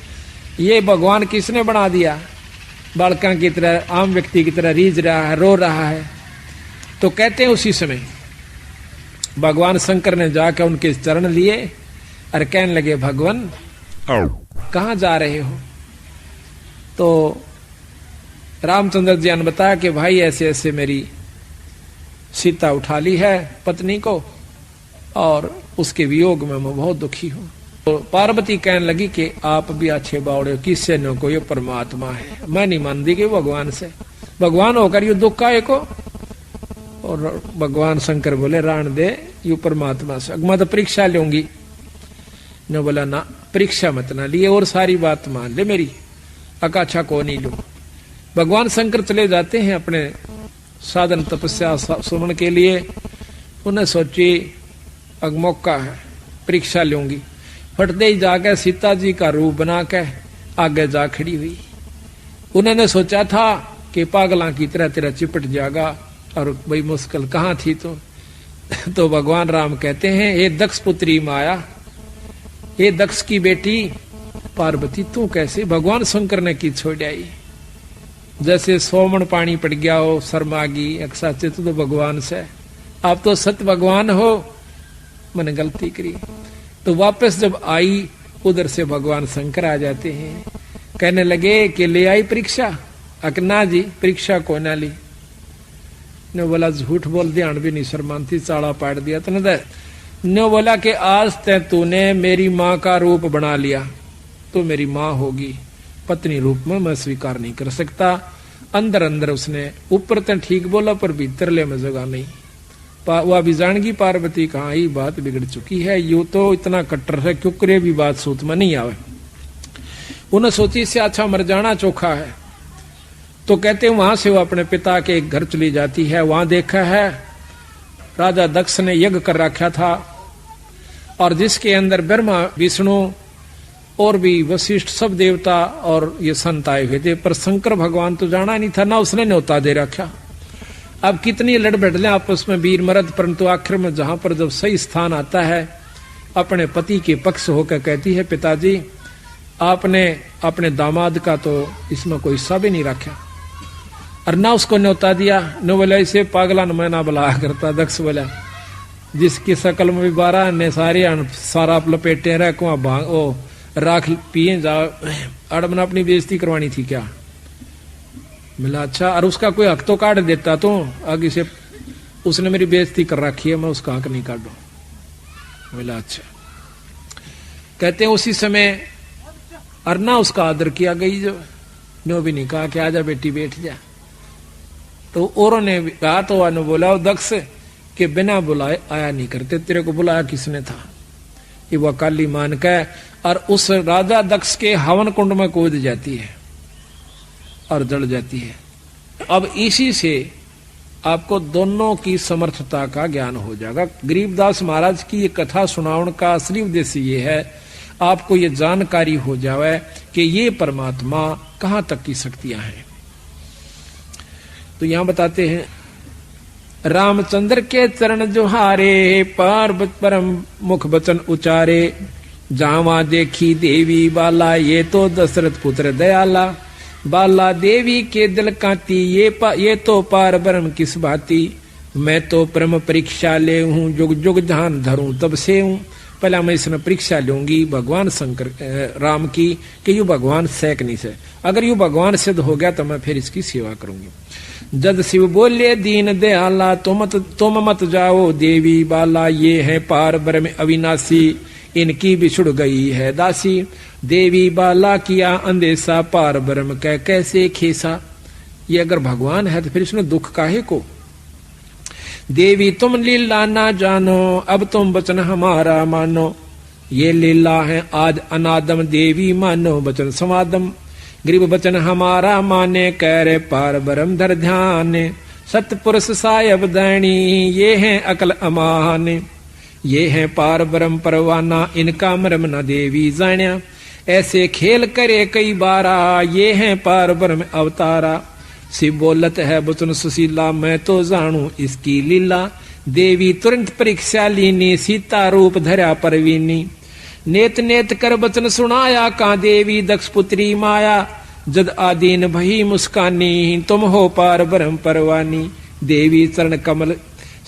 ये भगवान किसने बना दिया? बालका की तरह, आम व्यक्ति की तरह रीझ रहा है, रो रहा है। तो कहते हैं उसी समय भगवान शंकर ने जाकर उनके चरण लिए और कहने लगे भगवान कहाँ जा रहे हो? तो रामचंद्र जी ने बताया कि भाई ऐसे ऐसे मेरी सीता उठा ली है पत्नी को, और उसके वियोग में मैं बहुत दुखी हूँ। तो पार्वती कहने लगी कि आप भी अच्छे बावड़े हो, किससे न को ये परमात्मा है, मैं नहीं मानती कि भगवान से, भगवान होकर यू दुख का एको। और भगवान शंकर बोले राण दे यू परमात्मा से, मैं तो परीक्षा लूंगी। ने बोला ना परीक्षा मत ना लिए, और सारी बात मान ले मेरी, अकाछा को नहीं लू। भगवान शंकर चले जाते हैं अपने साधन तपस्या सुमन के लिए। उन्हें सोची अब मौका है, परीक्षा लूंगी। फटते ही जाकर सीता जी का रूप बना के आगे जा खड़ी हुई। उन्होंने सोचा था कि पागला की तरह तेरा चिपट जाएगा, और बड़ी मुश्किल कहाँ थी तो तो भगवान राम कहते हैं, हे दक्ष पुत्री माया, हे दक्ष की बेटी पार्वती, तू कैसे? भगवान शंकर ने की छोड़ आई। जैसे सोमन पानी पड़ गया हो, शर्मागी अक्साचे तो भगवान से, आप तो सत भगवान हो, मैंने गलती करी। तो वापस जब आई, उधर से भगवान शंकर आ जाते हैं, कहने लगे कि ले आई परीक्षा? अकना जी परीक्षा को ना ली। ने बोला झूठ बोल, ध्यान भी नहीं शर्मांती, चाड़ा पाट दिया तने दे। ने बोला कि आज तक तूने मेरी माँ का रूप बना लिया, तो मेरी माँ होगी, पत्नी रूप में मैं स्वीकार नहीं कर सकता। अंदर अंदर उसने ऊपर तक ठीक बोला, पर भीतर ले में जगह नहीं। वह भी जानगी पार्वती, कहाँ ही बात बिगड़ चुकी है, यू तो इतना कट्टर है, क्यों करे भी बात सूत में नहीं आवे। उन्हें सोची इससे अच्छा मर जाना चोखा है। तो कहते वहां से वो अपने पिता के घर चली जाती है। वहां देखा है राजा दक्ष ने यज्ञ कर रखा था, और जिसके अंदर ब्रह्मा विष्णु और भी वशिष्ठ सब देवता और ये संत आए हुए थे, पर शंकर भगवान तो जाना नहीं था ना, उसने न्योता दे रखा। अब कितनी लड़ बैठले आपस में वीर मर्द, परंतु आखिर में जहां पर जब सही स्थान आता है, अपने पति के पक्ष होकर कहती है, पिताजी आपने अपने दामाद का तो इसमें कोई हिस्सा भी नहीं रखा, और ना उसको न्योता दिया। न बोला इसे पागला न मैं ना बुलाया करता। दक्ष बोला जिसकी शकल में भी 12 ने सारा लपेटे रह कुआ भांग ओ राख पिए जा, अड़मना अपनी बेइज्जती करवानी थी क्या? मिला अच्छा, और उसका कोई हक तो काट देता, तो आगे से उसने मेरी बेइज्जती कर रखी है, मैं उसका हक नहीं काटू। मिला अच्छा। कहते हैं उसी समय अरना उसका आदर किया गई, जो नो भी नहीं कहा कि आजा बेटी बैठ जा। तो औरों ने कहा, तो वह बोला दक्ष के बिना बुलाए आया नहीं करते, तेरे को बुलाया किसने था? ये वह काली मान का, और उस राजा दक्ष के हवन कुंड में कूद जाती है और जल जाती है। अब इसी से आपको दोनों की समर्थता का ज्ञान हो जाएगा। गरीबदास महाराज की ये कथा सुनाने का असली उद्देश्य ये है, आपको ये जानकारी हो जाए कि ये परमात्मा कहां तक की शक्तियां हैं। तो यहां बताते हैं, रामचंद्र के चरण जोहारे, पार्वत परम मुख बचन उचारे, जावा देखी देवी बाला, ये तो दशरथ पुत्र दयाला, बाला देवी के दिल कांती, ये तो पार ब्रह्म किस भांति, मैं तो परम परीक्षा ले हूं, जुग जुग ध्यान धरूं तब से हूं। पहला मैं इसमें परीक्षा लूंगी भगवान शंकर राम की, कि यू भगवान सैक नहीं से, अगर यू भगवान सिद्ध हो गया तो मैं फिर इसकी सेवा करूंगी। जद शिव बोले दीन दयाला, तुम मत जाओ देवी बाला, ये है पार ब्रह्म अविनाशी, इनकी बिछुड़ गई है दासी, देवी बाला किया अंदेशा, पार ब्रह्म कह कैसे खेसा। ये अगर भगवान है तो फिर इसने दुख काहे को? देवी तुम लीला ना जानो, अब तुम वचन हमारा मानो, ये लीला है आज अनादम, देवी मानो वचन समादम, गरीब वचन हमारा माने, कह रे पार ब्रह्म धर ध्यान, सतपुरुष सायब दैनी, ये है अकल अमान, ये है पार ब्रह्म परवाना, इनका मर्म न देवी जान्या, ऐसे खेल करे कई बारा, ये है पार ब्रह्म अवतारा, शिव बोलत है वचन सुशीला, मैं तो जानू इसकी लीला, देवी तुरंत परीक्षा लीनी, सीता रूप धरा परवीनी, नेत नेत कर वचन सुनाया, का देवी दक्ष पुत्री माया, जद आदीन भई मुस्कानी, तुम हो पार ब्रह्म परवानी, देवी चरण कमल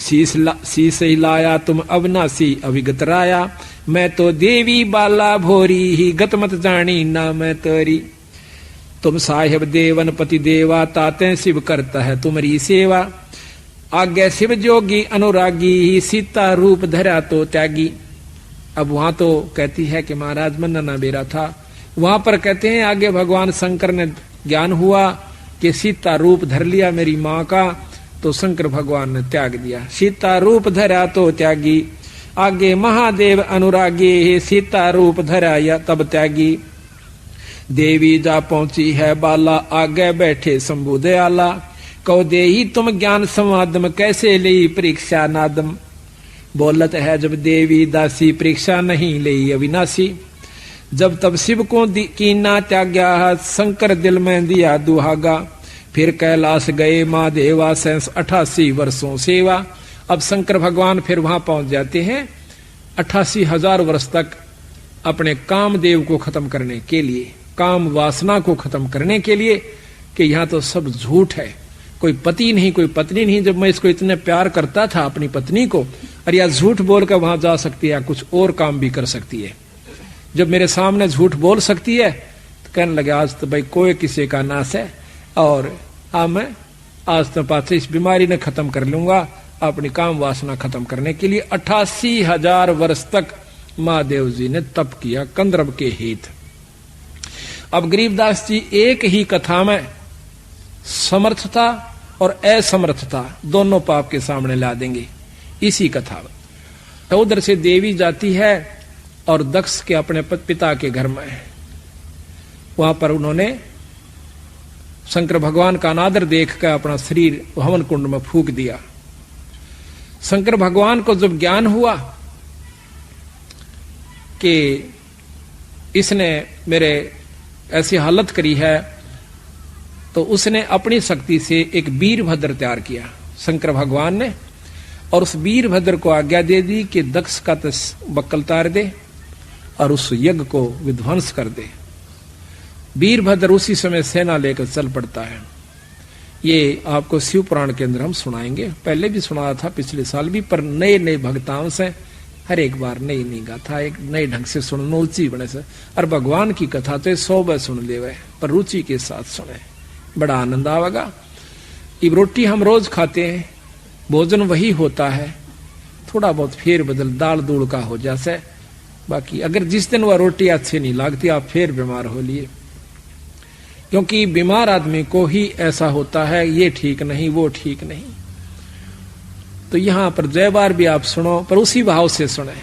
शीस हिलाया, तुम अविनाशी अभिगत राया, मैं तो देवी बाला भोरी ही, गत मत जानी ना मैं तोरी, तुम साहेब देवन पति देवा, ताते शिव करता है तुम्हारी सेवा, आज्ञा शिव जोगी अनुरागी, सीता रूप धरा तो त्यागी। अब वहां तो कहती है कि महाराज मन ना बेरा था, वहां पर कहते हैं आगे भगवान शंकर ने ज्ञान हुआ कि सीता रूप धर लिया मेरी माँ का, तो शंकर भगवान ने त्याग दिया, सीता रूप धरा तो त्यागी, आगे महादेव अनुरागी, सीता रूप धरा या तब त्यागी, देवी जा पहुंची है बाला, आगे बैठे शंभु दयाला, कहो दे ही तुम ज्ञान समादम, कैसे ली परीक्षा नादम, बोलत है जब देवी दासी, परीक्षा नहीं ली अविनाशी, जब तब शिव को कीना त्याग्या, शंकर दिल में दिया दुहागा, फिर कैलाश गए महादेवा, 88 वर्षों सेवा, अब शंकर भगवान फिर वहां पहुंच जाते हैं 88,000 वर्ष तक अपने कामदेव को खत्म करने के लिए, काम वासना को खत्म करने के लिए, कि यहां तो सब झूठ है, कोई पति नहीं, कोई पत्नी नहीं। जब मैं इसको इतने प्यार करता था अपनी पत्नी को, और या झूठ बोलकर वहां जा सकती है, कुछ और काम भी कर सकती है। जब मेरे सामने झूठ बोल सकती है तो कहने लगे आज तो भाई कोई किसी का नाश है, और मैं आज तो पास इस बीमारी ने खत्म कर लूंगा, अपनी काम वासना खत्म करने के लिए 88,000 वर्ष तक महादेव जी ने तप किया कंदर्प के हित। अब गरीबदास जी एक ही कथा में समर्थता और असमर्थता दोनों पाप के सामने ला देंगे इसी कथा में। तो उधर से देवी जाती है और दक्ष के अपने पिता के घर में, वहां पर उन्होंने शंकर भगवान का अनादर देखकर अपना शरीर हवन कुंड में फूंक दिया। शंकर भगवान को जब ज्ञान हुआ कि इसने मेरे ऐसी हालत करी है, तो उसने अपनी शक्ति से एक वीरभद्र तैयार किया शंकर भगवान ने, और उस वीरभद्र को आज्ञा दे दी कि दक्ष का बक्कल तार दे और उस यज्ञ को विध्वंस कर दे। वीरभद्र उसी समय सेना लेकर चल पड़ता है। ये आपको शिव पुराण के अंदर हम सुनाएंगे, पहले भी सुनाया था पिछले साल भी, पर नए नए भक्ताओं से हर एक बार नई नई गाथा एक नए ढंग से सुनना रुचि बने से। और भगवान की कथा तो 100 बार सुन ले, पर रुचि के साथ सुने, बड़ा आनंद आवेगा। ये रोटी हम रोज खाते हैं, भोजन वही होता है, थोड़ा बहुत फेर बदल दाल दूल का हो जासे, बाकी अगर जिस दिन वह रोटी अच्छी नहीं लगती आप फिर बीमार हो लिए, क्योंकि बीमार आदमी को ही ऐसा होता है, ये ठीक नहीं वो ठीक नहीं। तो यहां पर जय बार भी आप सुनो, पर उसी भाव से सुने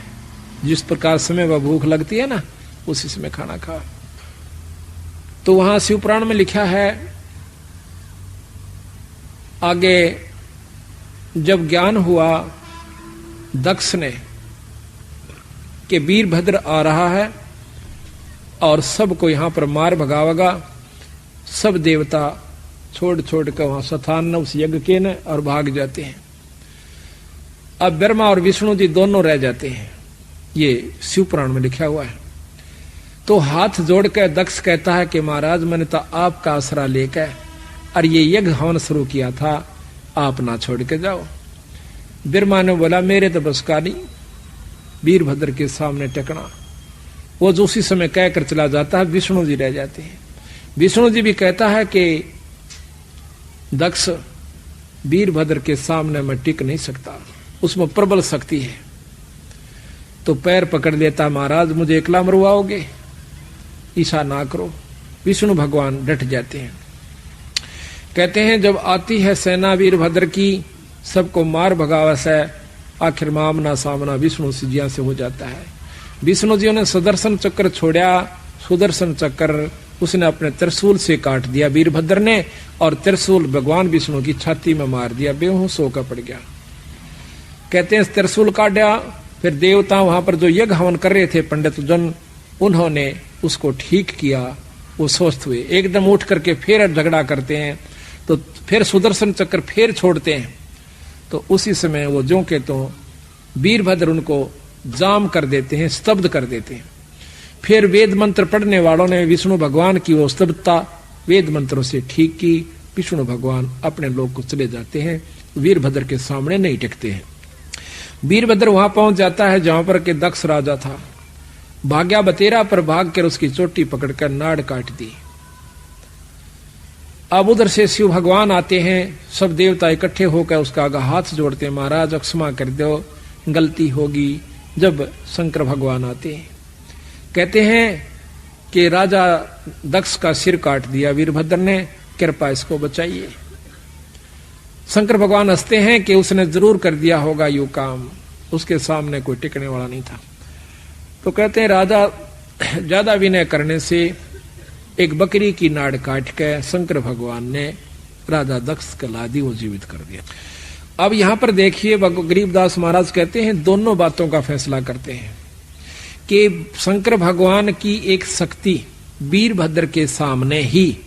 जिस प्रकार समय वह भूख लगती है ना, उसी समय खाना खाओ। तो वहां शिव पुराण में लिखा है आगे, जब ज्ञान हुआ दक्ष ने कि वीरभद्र आ रहा है और सबको यहां पर मार भगावेगा, सब देवता छोड़ छोड़ कर वहां स्थान उस यज्ञ के न और भाग जाते हैं। अब ब्रह्मा और विष्णु जी दोनों रह जाते हैं, ये शिव पुराण में लिखा हुआ है। तो हाथ जोड़कर दक्ष कहता है कि महाराज मैंने तो आपका आसरा लेकर और ये यज्ञ हवन शुरू किया था, आप ना छोड़ के जाओ। ब्रह्मा ने बोला मेरे तो बस का नहीं वीरभद्र के सामने टेकना। वो जो उसी समय कहकर चला जाता है, विष्णु जी रह जाते हैं। विष्णु जी भी कहता है कि दक्ष वीरभद्र के सामने मैं टिक नहीं सकता, उसमें प्रबल शक्ति है। तो पैर पकड़ लेता, महाराज मुझे एकला मरवाओगे, ईसा ना करो। विष्णु भगवान डट जाते हैं, कहते हैं जब आती है सेना वीरभद्र की, सबको मार भगावा से आखिर मामना सामना विष्णु जी से हो जाता है। विष्णु जी ने सुदर्शन चक्र छोड़ा, सुदर्शन चक्र उसने अपने त्रिशूल से काट दिया वीरभद्र ने, और त्रिशूल भगवान विष्णु की छाती में मार दिया, बेहोश होकर पड़ गया। कहते हैं त्रिशूल काटा, फिर देवता वहां पर जो यज्ञ हवन कर रहे थे पंडित जन, उन्होंने उसको ठीक किया, वो स्वस्थ हुए। एकदम उठ करके फिर झगड़ा करते हैं, तो फिर सुदर्शन चक्र फिर छोड़ते हैं। तो उसी समय वो जो के तो वीरभद्र उनको जाम कर देते हैं, स्तब्ध कर देते हैं। फिर वेद मंत्र पढ़ने वालों ने विष्णु भगवान की वो स्तब्धता वेद मंत्रों से ठीक की। विष्णु भगवान अपने लोक को चले जाते हैं, वीरभद्र के सामने नहीं टिकते हैं। वीरभद्र वहां पहुंच जाता है जहां पर के दक्ष राजा था, भाग्या बतेरा पर भाग कर उसकी चोटी पकड़कर नाड़ काट दी। अब उधर से शिव भगवान आते हैं, सब देवता इकट्ठे होकर उसका आगे हाथ जोड़ते हैं, महाराज क्षमा कर दो, गलती होगी। जब शंकर भगवान आते हैं, कहते हैं कि राजा दक्ष का सिर काट दिया वीरभद्र ने, कृपा इसको बचाइए। शंकर भगवान हंसते हैं कि उसने जरूर कर दिया होगा यू काम, उसके सामने कोई टिकने वाला नहीं था। तो कहते हैं राजा ज्यादा विनय करने से एक बकरी की नाड़ काट के शंकर भगवान ने राजा दक्ष को ला दी, वो जीवित कर दिया। अब यहां पर देखिए गरीबदास महाराज कहते हैं दोनों बातों का फैसला करते हैं कि शंकर भगवान की एक शक्ति वीरभद्र के सामने ही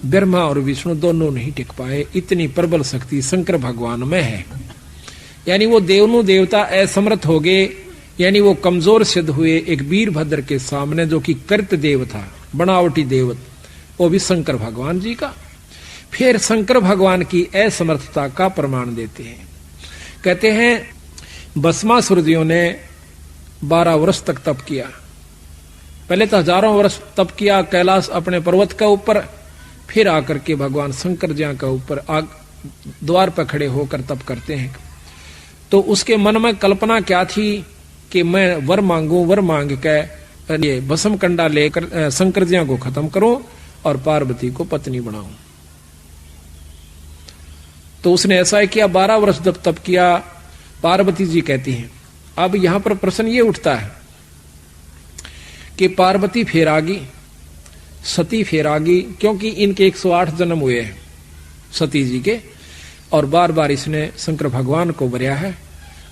ब्रह्मा और विष्णु दोनों नहीं टिक पाए, इतनी प्रबल शक्ति शंकर भगवान में है यानी वो देवनु देवता असमर्थ हो गए, यानी वो कमजोर सिद्ध हुए एक वीरभद्र के सामने, जो कि कृत देव था, बनावटी देव, वो भी शंकर भगवान जी का। फिर शंकर भगवान की असमर्थता का प्रमाण देते हैं। कहते हैं भस्मासुर जियों ने 12 वर्ष तक तप किया। पहले तो हजारों वर्ष तप किया कैलाश अपने पर्वत के ऊपर, फिर आकर के भगवान शंकर जी के ऊपर द्वार पर खड़े होकर तप करते हैं। तो उसके मन में कल्पना क्या थी कि मैं वर मांगू, वर मांग के ये भस्म कंडा लेकर शंकर जी को खत्म करूं और पार्वती को पत्नी बनाऊं। तो उसने ऐसा ही किया। 12 वर्ष जब तप किया, पार्वती जी कहती हैं। अब यहां पर प्रश्न ये उठता है कि पार्वती फिर आ गई, सती फिर आ गई, क्योंकि इनके 108 जन्म हुए हैं सती जी के, और बार बार इसने शंकर भगवान को वरया है,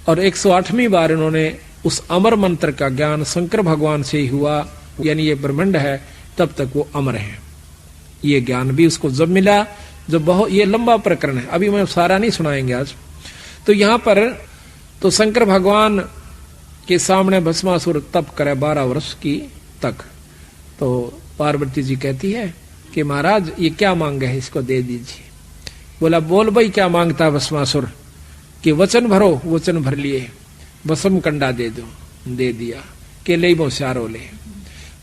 और 108वीं बार इन्होंने उस अमर मंत्र का ज्ञान शंकर भगवान से ही हुआ, यानी ये ब्रह्मांड है तब तक वो अमर है। ये ज्ञान भी उसको जब मिला, जब बहुत, ये लंबा प्रकरण है, अभी मैं सारा नहीं सुनाएंगे आज। तो यहां पर तो शंकर भगवान के सामने भस्मासुर तप करे 12 वर्ष की तक। तो पार्वती जी कहती है कि महाराज ये क्या मांगे है, इसको दे दीजिए। बोला बोल भाई क्या मांगता है भस्मासुर, कि वचन भरो, वचन भर लिए, भस्म कंडा दे दो, दे दिया, के ले मोशारो ले।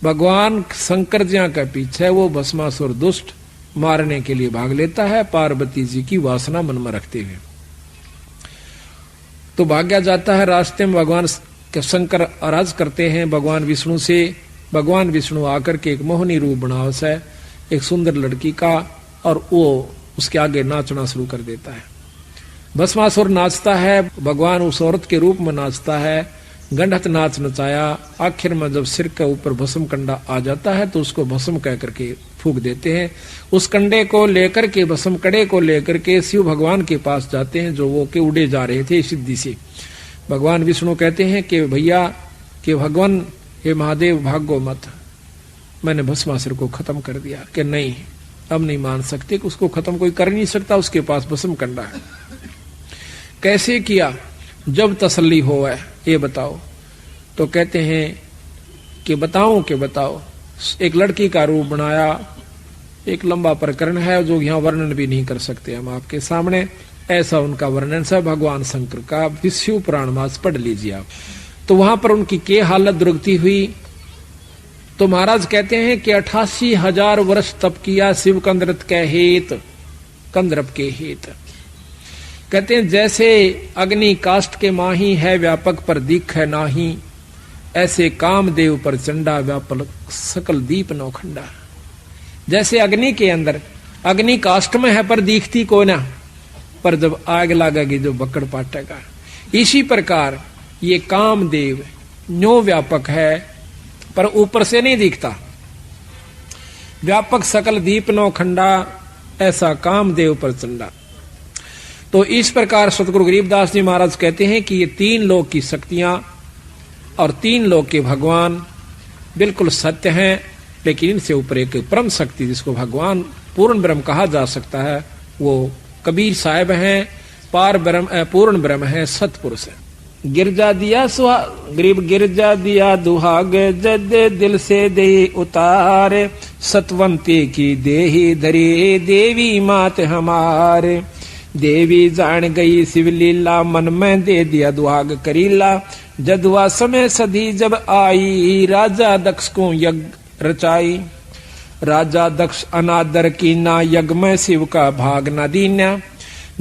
भगवान शंकर जी के पीछे वो भस्मासुर दुष्ट मारने के लिए भाग लेता है, पार्वती जी की वासना मन में रखते हुए। तो भाग्या जाता है। रास्ते में भगवान शंकर आराज करते हैं भगवान विष्णु से। भगवान विष्णु आकर के एक मोहनी रूप बनावस है एक सुंदर लड़की का, और वो उसके आगे नाचना शुरू कर देता है। भस्मासुर नाचता है, भगवान उस औरत के रूप में नाचता है, गंडत नाच नचाया। आखिर में जब सिर के ऊपर भस्म कंडा आ जाता है तो उसको भस्म कह करके फूंक देते हैं। उस कंडे को लेकर के, भस्म कड़े को लेकर के शिव भगवान के पास जाते हैं, जो वो के उड़े जा रहे थे सिद्धि से। भगवान विष्णु कहते हैं कि भैया, कि भगवान हे महादेव भागो मत, मैंने भस्मासुर को खत्म कर दिया। कि नहीं, अब नहीं मान सकते कि उसको खत्म कोई कर नहीं सकता, उसके पास भस्म कंडा है। कैसे किया, जब तसल्ली हो है ये बताओ। तो कहते हैं कि बताओ। एक लड़की का रूप बनाया, एक लंबा प्रकरण है जो यहाँ वर्णन भी नहीं कर सकते हम आपके सामने। ऐसा उनका वर्णन है भगवान शंकर का, विष्णु पुराण मास पढ़ लीजिए आप। तो वहां पर उनकी के हालत दुर्गति हुई। तो महाराज कहते हैं कि 88,000 वर्ष तप किया शिव कंदरत के हेत, कंदरप के हेत। कहते हैं जैसे अग्नि काष्ठ के माही है, व्यापक पर दिख है नाही, ऐसे कामदेव पर चंडा, व्यापक सकल दीप नौखंडा। जैसे अग्नि के अंदर, अग्नि काष्ठ में है पर दिखती को ना, पर जब आग लगेगी जो बकड़ पाटेगा। इसी प्रकार ये कामदेव न्यो व्यापक है पर ऊपर से नहीं दिखता। व्यापक सकल दीप नौखंडा, ऐसा कामदेव पर चंडा। तो इस प्रकार सतगुरु गरीबदास जी महाराज कहते हैं कि ये 3 लोक की शक्तियां और 3 लोक के भगवान बिल्कुल सत्य हैं, लेकिन इनसे ऊपर एक परम शक्ति जिसको भगवान पूर्ण ब्रह्म कहा जा सकता है, वो कबीर साहब हैं, पार ब्रह्म, पूर्ण ब्रह्म है, सतपुरुष है। गिरजा दिया सुहाग, गरीब गिरजा दिया दुहाग, जद दिल से दे उतारे, सतवंती की देही धरी, देवी मात हमारे। देवी जान गई शिवलीला, मन में दे दिया दुहाग करीला, जदुआ समय सदी जब आई, राजा दक्ष को यज्ञ रचाई। राजा दक्ष अनादर कीना, यज्ञ में शिव का भाग न दीना,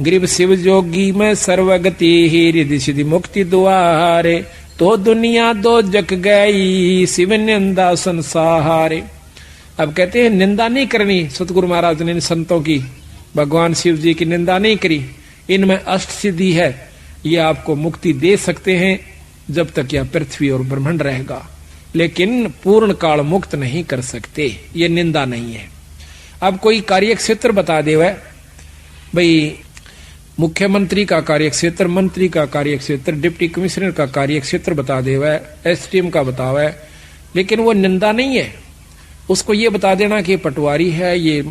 गरीब शिव जोगी में सर्वगति ही, रिधि सिद्धि मुक्ति द्वारे, तो दुनिया दो जग गई, शिव निंदा संसारे। अब कहते हैं निंदा नहीं करनी, सतगुरु महाराज ने संतों की, भगवान शिव जी की निंदा नहीं करी। इनमें अष्ट सिद्धि है, ये आपको मुक्ति दे सकते हैं जब तक यह पृथ्वी और ब्रह्मांड रहेगा, लेकिन पूर्ण काल मुक्त नहीं कर सकते, ये निंदा नहीं है। अब कोई कार्य क्षेत्र बता दे, वह भाई मुख्यमंत्री का कार्य क्षेत्र, मंत्री का कार्य क्षेत्र, डिप्टी कमिश्नर का कार्य क्षेत्र बता दे, वह एसडीएम का बतावे, लेकिन वो निंदा नहीं है। उसको ये बता देना कि ये पटवारी है, ये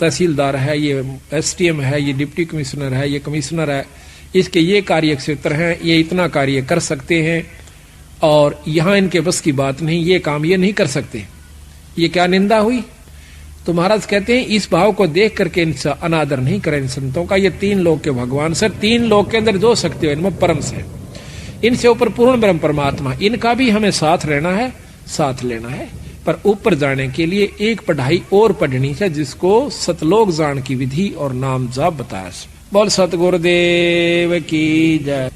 तहसीलदार है, ये एसडीएम है, ये डिप्टी कमिश्नर है, ये कमिश्नर है, इसके ये कार्य क्षेत्र हैं, ये इतना कार्य कर सकते हैं और यहां इनके बस की बात नहीं, ये काम ये नहीं कर सकते। ये क्या निंदा हुई? तो महाराज कहते हैं इस भाव को देख करके इनसे अनादर नहीं करें इन संतों का। ये 3 लोक के भगवान सर, 3 लोक के अंदर जो शक्ति हो इनमें परम से, इनसे ऊपर पूर्ण ब्रह्म परमात्मा, इनका भी हमें साथ रहना है, साथ लेना है। पर ऊपर जाने के लिए एक पढ़ाई और पढ़नी है, जिसको सतलोक जान की विधि और नाम जाप बताया। बोल सतगुरुदेव की जय।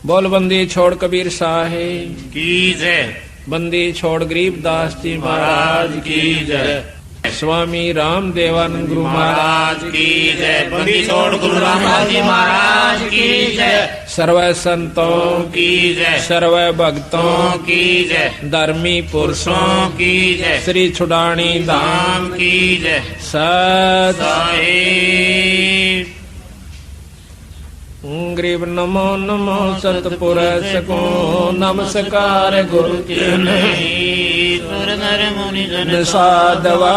बोल बंदी छोड़ कबीर साहेब की जय। बंदी छोड़ गरीबदास जी महाराज की जय। स्वामी राम देवानंद गुरु महाराज की जय। बंदी छोड़ गुरु रामदास जी महाराज की जय। सर्व संतों की जय। सर्व भक्तों की जय। धर्मी पुरुषों की जय। श्री छुड़ानी धाम की जय। सत साहिब गरीब नमो नमो सतपुरुष को नमस्कार गुरु के नर मुनि जन साधवा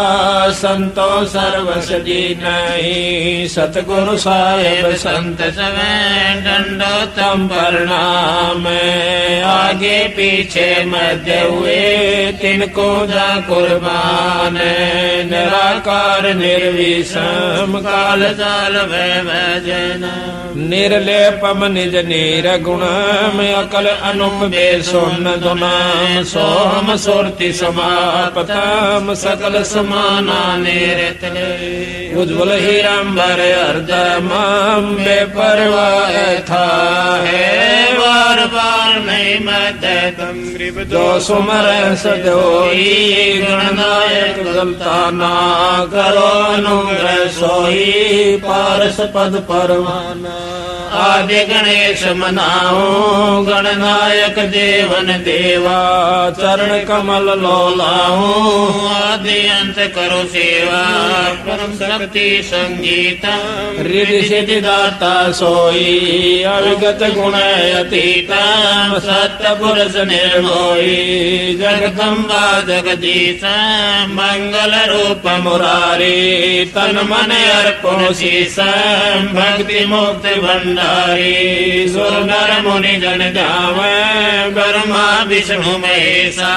संतो सर्वस जी नहीं सतगुरु साहेब संत सवें दंडोतम प्रणाम। आगे पीछे मध्य हुए तिनको जा कुर्बान। निराकार निर्विषम काल जाल भजन। निर्लेपम निज नीर गुणम अकल अनुप बेसुन धुनाम। सोम सुरति समापतम सकल समाना निरतले। उज्ज्वल हीरांबर अर्धमम बेपरवाह था है। बार बार नहीं मत तम जो सुमर सदोई। गणनायक गलता ना करो अनुग्रह सोई। पारस पद परवाना आदि गणेश मनाऊं। गणनायक देवन देवा चरण कमल लोलाऊं। आदि अंत करो सेवा परम शक्ति संगीतम। रिद्धि सिद्धि दाता सोई अविगत गुण अतीतम। सत्य पुरुष निर्मोही जगदम्बा जगदीशम। मंगल रूप मुरारी तन मन अर्पण शीशम। भक्ति मुक्ति भंडारी सुर नर मुनि जन जावे। ब्रह्मा विष्णु महेशा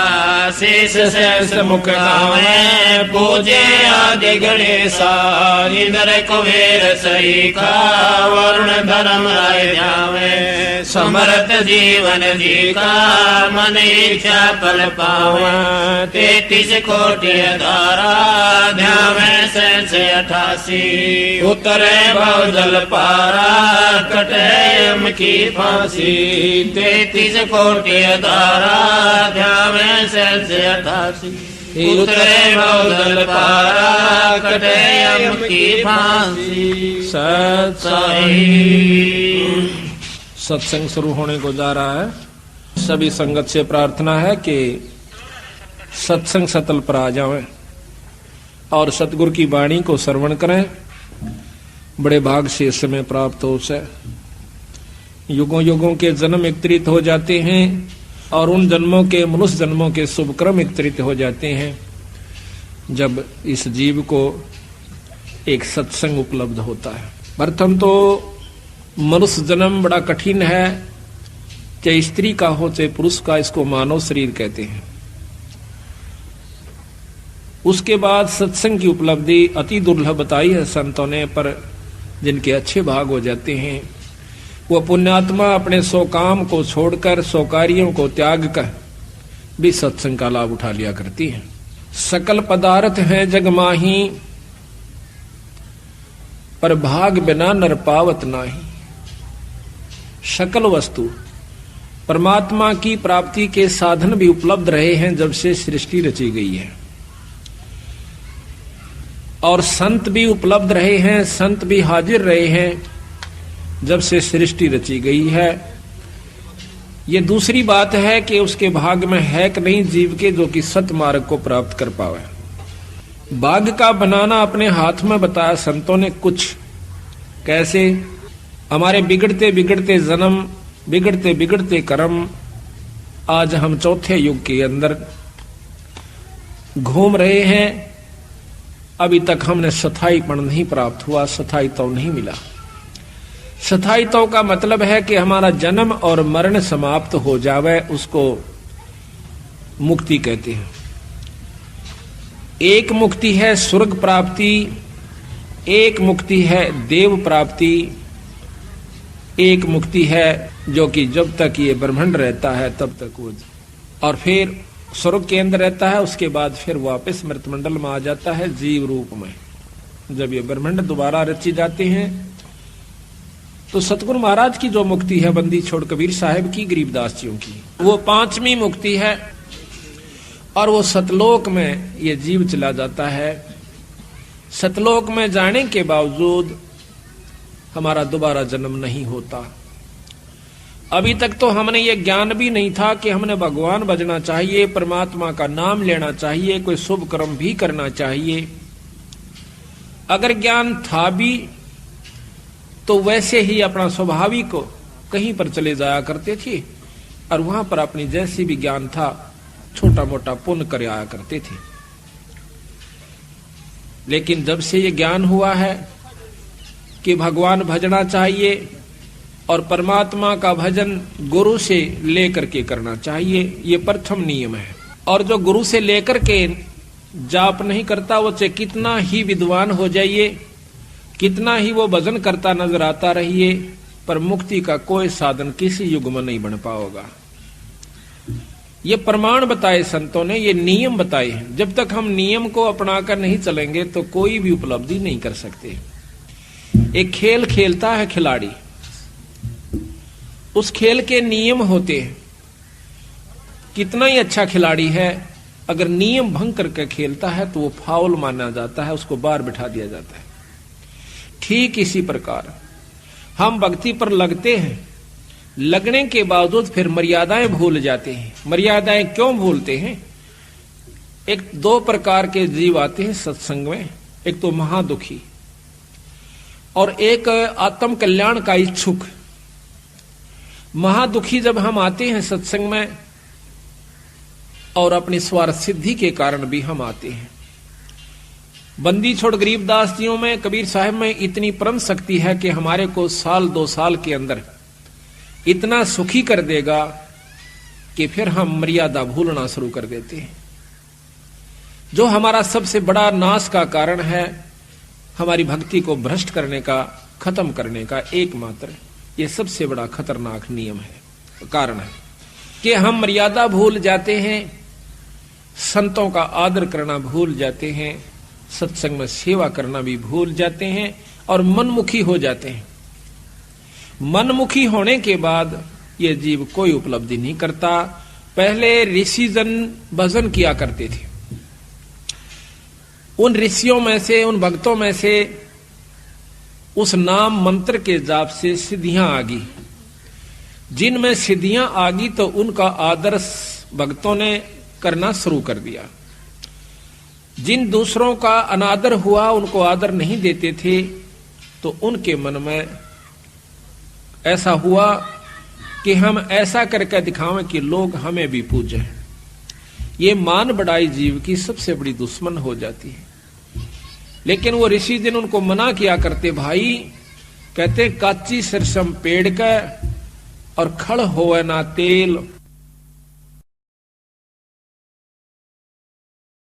शेष शेष मुख गावे। पूजे आदि गणेशा इंद्र कुबेर सईखा। वरुण धर्म राय जावे। समर्थ जीवन जी का मन इच्छा फल पावे। 33 कोटि धारा ध्यावे से 88। उतरे भव जल पारा कटे यम की फांसी। 33 कोटि धारा ध्यावे से 88। उतरे भव जल पारा कटे यम की फांसी। सत साहिब। सत्संग शुरू होने को जा रहा है। सभी संगत से प्रार्थना है कि सत्संग सतल पर आ जाएं और सतगुरु की वाणी को श्रवण करें। बड़े भाग से इस समय प्राप्त हो से। युगों युगों के जन्म एकत्रित हो जाते हैं और उन जन्मों के मनुष्य जन्मों के शुभ क्रम एकत्रित हो जाते हैं जब इस जीव को एक सत्संग उपलब्ध होता है। प्रथम तो मनुष्य जन्म बड़ा कठिन है, चाहे स्त्री का हो चाहे पुरुष का, इसको मानव शरीर कहते हैं। उसके बाद सत्संग की उपलब्धि अति दुर्लभ बताई है संतों ने, पर जिनके अच्छे भाग हो जाते हैं वो पुण्यात्मा अपने सो काम को छोड़कर सो कार्यों को त्याग कर भी सत्संग का लाभ उठा लिया करती है। सकल पदार्थ है जग माही पर भाग बिना नर पावत नाही। सकल वस्तु परमात्मा की प्राप्ति के साधन भी उपलब्ध रहे हैं जब से सृष्टि रची गई है, और संत भी उपलब्ध रहे हैं, संत भी हाजिर रहे हैं जब से सृष्टि रची गई है। ये दूसरी बात है कि उसके भाग में है कि नहीं जीव के जो कि सत मार्ग को प्राप्त कर पावे। बाग का बनाना अपने हाथ में बताया संतों ने कुछ। कैसे? हमारे बिगड़ते बिगड़ते जन्म, बिगड़ते बिगड़ते कर्म, आज हम चौथे युग के अंदर घूम रहे हैं। अभी तक हमने सथाईपन नहीं प्राप्त हुआ, सथाई तो नहीं मिला। स्थायित्व का मतलब है कि हमारा जन्म और मरण समाप्त हो जावे, उसको मुक्ति कहते हैं। एक मुक्ति है स्वर्ग प्राप्ति, एक मुक्ति है देव प्राप्ति, एक मुक्ति है जो कि जब तक ये ब्रह्मांड रहता है तब तक वो, और फिर स्वर्ग के अंदर रहता है, उसके बाद फिर वापस मृतमंडल में आ जाता है जीव रूप में। जब ये ब्रह्मांड दोबारा रची जाते हैं तो सतगुरु महाराज की जो मुक्ति है बंदी छोड़ कबीर साहब की, गरीबदास जियों की, वो 5वीं मुक्ति है। और वो सतलोक में ये जीव चला जाता है। सतलोक में जाने के बावजूद हमारा दोबारा जन्म नहीं होता। अभी तक तो हमने ये ज्ञान भी नहीं था कि हमने भगवान भजना चाहिए, परमात्मा का नाम लेना चाहिए, कोई शुभ कर्म भी करना चाहिए। अगर ज्ञान था भी तो वैसे ही अपना स्वाभाविक कहीं पर चले जाया करते थे और वहां पर अपनी जैसी भी ज्ञान था छोटा मोटा पुण्य कर आया करते थे। लेकिन जब से ये ज्ञान हुआ है कि भगवान भजना चाहिए और परमात्मा का भजन गुरु से लेकर के करना चाहिए, ये प्रथम नियम है। और जो गुरु से लेकर के जाप नहीं करता, वो चाहे कितना ही विद्वान हो जाइए, कितना ही वो भजन करता नजर आता रहिए, पर मुक्ति का कोई साधन किसी युग में नहीं बन पाओगा। ये प्रमाण बताए संतों ने, ये नियम बताए हैं। जब तक हम नियम को अपनाकर नहीं चलेंगे तो कोई भी उपलब्धि नहीं कर सकते। एक खेल खेलता है खिलाड़ी, उस खेल के नियम होते हैं। कितना ही अच्छा खिलाड़ी है, अगर नियम भंग करके खेलता है तो वो फाउल माना जाता है, उसको बाहर बिठा दिया जाता है। ठीक इसी प्रकार हम भक्ति पर लगते हैं, लगने के बावजूद फिर मर्यादाएं भूल जाते हैं। मर्यादाएं क्यों भूलते हैं? एक 2 प्रकार के जीव आते हैं सत्संग में, एक तो महादुखी और एक आत्म कल्याण का इच्छुक। महादुखी जब हम आते हैं सत्संग में, और अपनी स्वार्थ सिद्धि के कारण भी हम आते हैं। बंदी छोड़ गरीबदास जियों में, कबीर साहब में इतनी परम शक्ति है कि हमारे को 1-2 साल के अंदर इतना सुखी कर देगा कि फिर हम मर्यादा भूलना शुरू कर देते हैं। जो हमारा सबसे बड़ा नाश का कारण है, हमारी भक्ति को भ्रष्ट करने का, खत्म करने का एकमात्र ये सबसे बड़ा खतरनाक नियम है, कारण है कि हम मर्यादा भूल जाते हैं, संतों का आदर करना भूल जाते हैं, सत्संग में सेवा करना भी भूल जाते हैं और मनमुखी हो जाते हैं। मनमुखी होने के बाद ये जीव कोई उपलब्धि नहीं करता। पहले ऋषि जन भजन किया करते थे, उन ऋषियों में से, उन भक्तों में से उस नाम मंत्र के जाप से सिद्धियां आ गई। जिनमें सिद्धियां आ गई तो उनका आदर भक्तों ने करना शुरू कर दिया। जिन दूसरों का अनादर हुआ, उनको आदर नहीं देते थे, तो उनके मन में ऐसा हुआ कि हम ऐसा करके दिखावें कि लोग हमें भी पूजें। ये मान बढ़ाई जीव की सबसे बड़ी दुश्मन हो जाती है। लेकिन वो ऋषि जिन उनको मना किया करते, भाई कहते काची सरसम पेड़ का और खड़ होवे ना तेल,